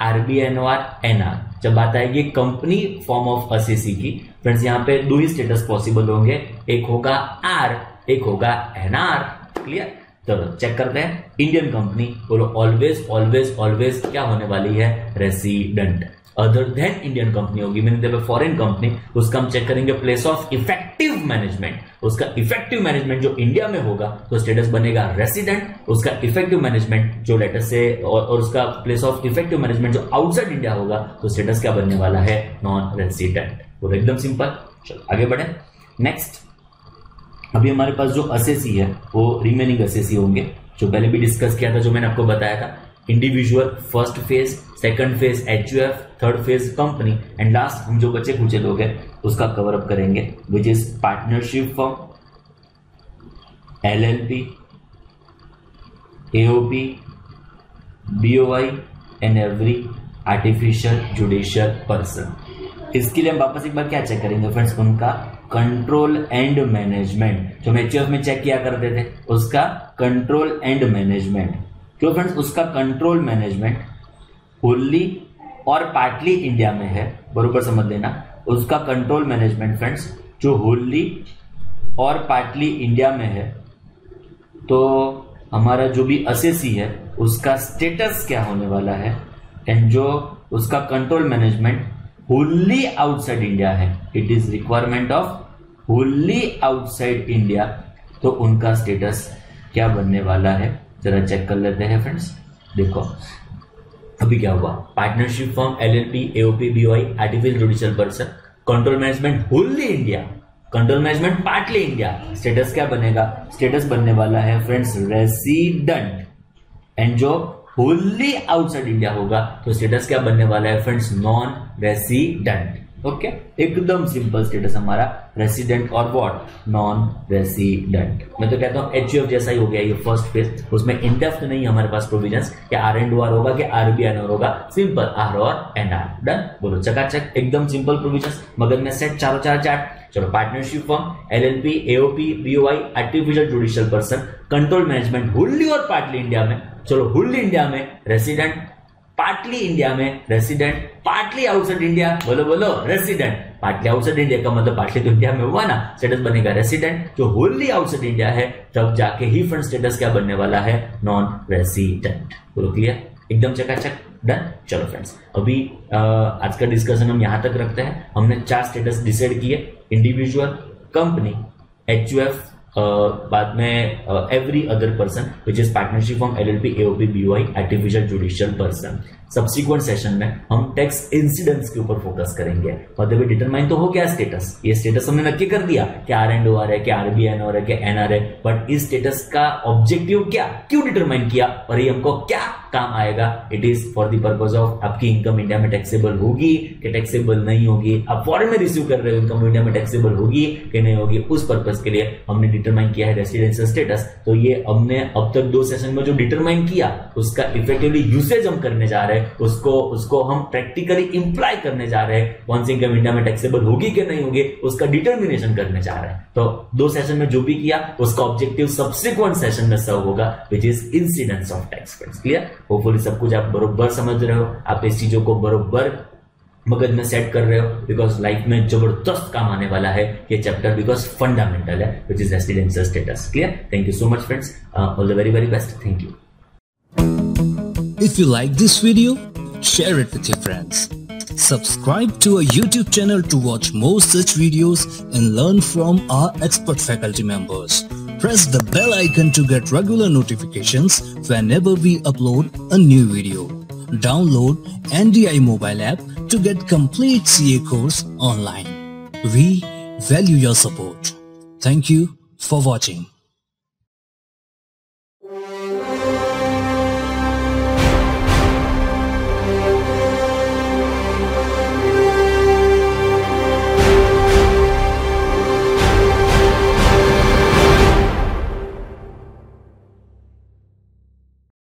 RBNOR, NR। जब बात आएगी कंपनी फॉर्म ऑफ असेसी की, फ्रेंड्स यहाँ पे 2 ही स्टेटस पॉसिबल होंगे, एक होगा R, एक होगा NR। क्लियर? चलो चेक करते हैं। इंडियन कंपनी बोलो ऑलवेज ऑलवेज ऑलवेज क्या होने वाली है? Resident. Other than Indian company होगी मीनिंग जब फॉरेन कंपनी, उसका हम चेक करेंगे प्लेस ऑफ इफेक्टिव मैनेजमेंट। उसका इफेक्टिव मैनेजमेंट जो इंडिया में होगा तो स्टेटस बनेगा रेसिडेंट। उसका इफेक्टिव मैनेजमेंट जो लेटर से और उसका प्लेस ऑफ इफेक्टिव मैनेजमेंट जो आउटसाइड इंडिया होगा तो स्टेटस क्या बनने वाला है? Non resident. वो एकदम सिंपल। चलो आगे बढ़े। नेक्स्ट अभी हमारे पास जो असेसी है वो रिमेनिंग असेसी होंगे, जो पहले भी डिस्कस किया था, जो मैंने आपको बताया था। Individual first phase, second phase HUF, third phase company, and last हम जो बचे कुचे लोग हैं उसका कवर अप करेंगे, which is partnership firm, LLP, AOP, BOI and every artificial judicial person. इसके लिए हम वापस एक बार क्या चेक करेंगे फ्रेंड्स, उनका कंट्रोल एंड मैनेजमेंट। जो हम एचयूएफ में चेक किया करते थे उसका कंट्रोल एंड मैनेजमेंट। क्यों फ्रेंड्स, उसका कंट्रोल मैनेजमेंट होली और पार्टली इंडिया में है, बरोबर समझ लेना। उसका कंट्रोल मैनेजमेंट फ्रेंड्स जो होली और पार्टली इंडिया में है, तो हमारा जो भी असेसी है उसका स्टेटस क्या होने वाला है, एंड जो उसका control management wholly outside India है, it is requirement of wholly outside India, तो उनका स्टेटस क्या बनने वाला है जरा चेक कर लेते हैं फ्रेंड्स। देखो अभी क्या हुआ, partnership firm, LLP, AOP, BOI, artificial judicial person, control management Holi India, control management partly India, status क्या बनेगा, स्टेटस बनने वाला है फ्रेंड्स रेसिडेंट, एंड जो होली आउटसाइड इंडिया होगा तो स्टेटस क्या बनने वाला है फ्रेंड्स, नॉन रेसिडेंट। ओके, एकदम सिंपल स्टेटस हमारा रेसिडेंट और व्हाट, नॉन रेसिडेंट। मैं तो कहता हूं एचयूएफ जैसा ही हो गया ये फर्स्ट फेज, उसमें इनडेप्थ नहीं हमारे पास प्रोविजंस, क्या आर एंड आर होगा, क्या आरबीआर होगा, सिंपल आर और एंड आर, डन। बोलो चकाचक, एकदम सिंपल प्रोविजंस, मगज में सेट, चारों चार चार्ट। चलो, partnership firm, LLP, AOP, BOI, artificial judicial person, control management Holi और पार्टली इंडिया में। चलो, होली इंडिया में रेसिडेंट, पार्टली इंडिया में रेसिडेंट, पार्टली आउटसाइड इंडिया, बोलो बोलो रेसिडेंट। पार्टली आउटसाइड इंडिया का मतलब पार्टली तो इंडिया में हुआ ना, स्टेटस बनेगा रेसिडेंट। जो होली आउटसाइड इंडिया है तब जाके ही फ्रेंड स्टेटस क्या बनने वाला है, नॉन रेसिडेंट। बोलो क्लियर, एकदम चकाचक, डन। चलो फ्रेंड्स, अभी आज का डिस्कशन हम यहां तक रखते हैं। हमने 4 स्टेटस डिसाइड किए, इंडिविजुअल, कंपनी, एचयूएफ, बाद में every other person which is partnership form, LLP, AOP, BOI, artificial judicial person. Subsequent session में हम टैक्स इंसिडेंट्स के ऊपर फोकस करेंगे। मतलब डिटरमाइन तो हो गया स्टेटस, ये स्टेटस हमने नक्की कर दिया कि आर एंड ओआर है, क्या आरबीआर है, क्या एनआर है, बट इस स्टेटस का ऑब्जेक्टिव क्या, क्यों डिटरमाइन किया और ये हमको क्या काम आएगा। It is for the purpose of आपकी इनकम इंडिया में टैक्सेबल होगी कि टैक्सेबल नहीं होगी, आप फॉरेन में रिसीव कर रहे हो इनकम इंडिया में टैक्सेबल होगी कि नहीं होगी, उस पर्पज के लिए हमने डिटरमाइन किया है रेसिडेंशियल स्टेटस। तो ये हमने अब तक 2 सेशन में जो डिटरमाइन किया उसका इफेक्टिवली यूसेज हम करने जा रहे हैं, उसको हम प्रैक्टिकली इंप्लाई करने जा रहे हैं। कौन सी इनकम इंडिया में टैक्सेबल होगी कि नहीं होगी उसका डिटर्मिनेशन करने जा रहे हैं। तो 2 सेशन में जो भी किया उसका ऑब्जेक्टिव सब्सिक्वेंट सेशन में सर्व होगा, which is incidence of tax. Clear, hopefully सब कुछ आप बरोबर समझ रहे हो, आप इस चीजों को बरोबर मगज में सेट कर रहे हो, बिकॉज लाइफ में जबरदस्त काम आने वाला है ये चैप्टर, बिकॉज फंडामेंटल है, which is residential status. Clear, thank you so much friends, all the very very best, thank you. If you like this video, share it with your friends. Subscribe to our YouTube channel to watch more such videos and learn from our expert faculty members. Press the bell icon to get regular notifications whenever we upload a new video. Download NDI mobile app to get complete CA course online. We value your support. Thank you for watching.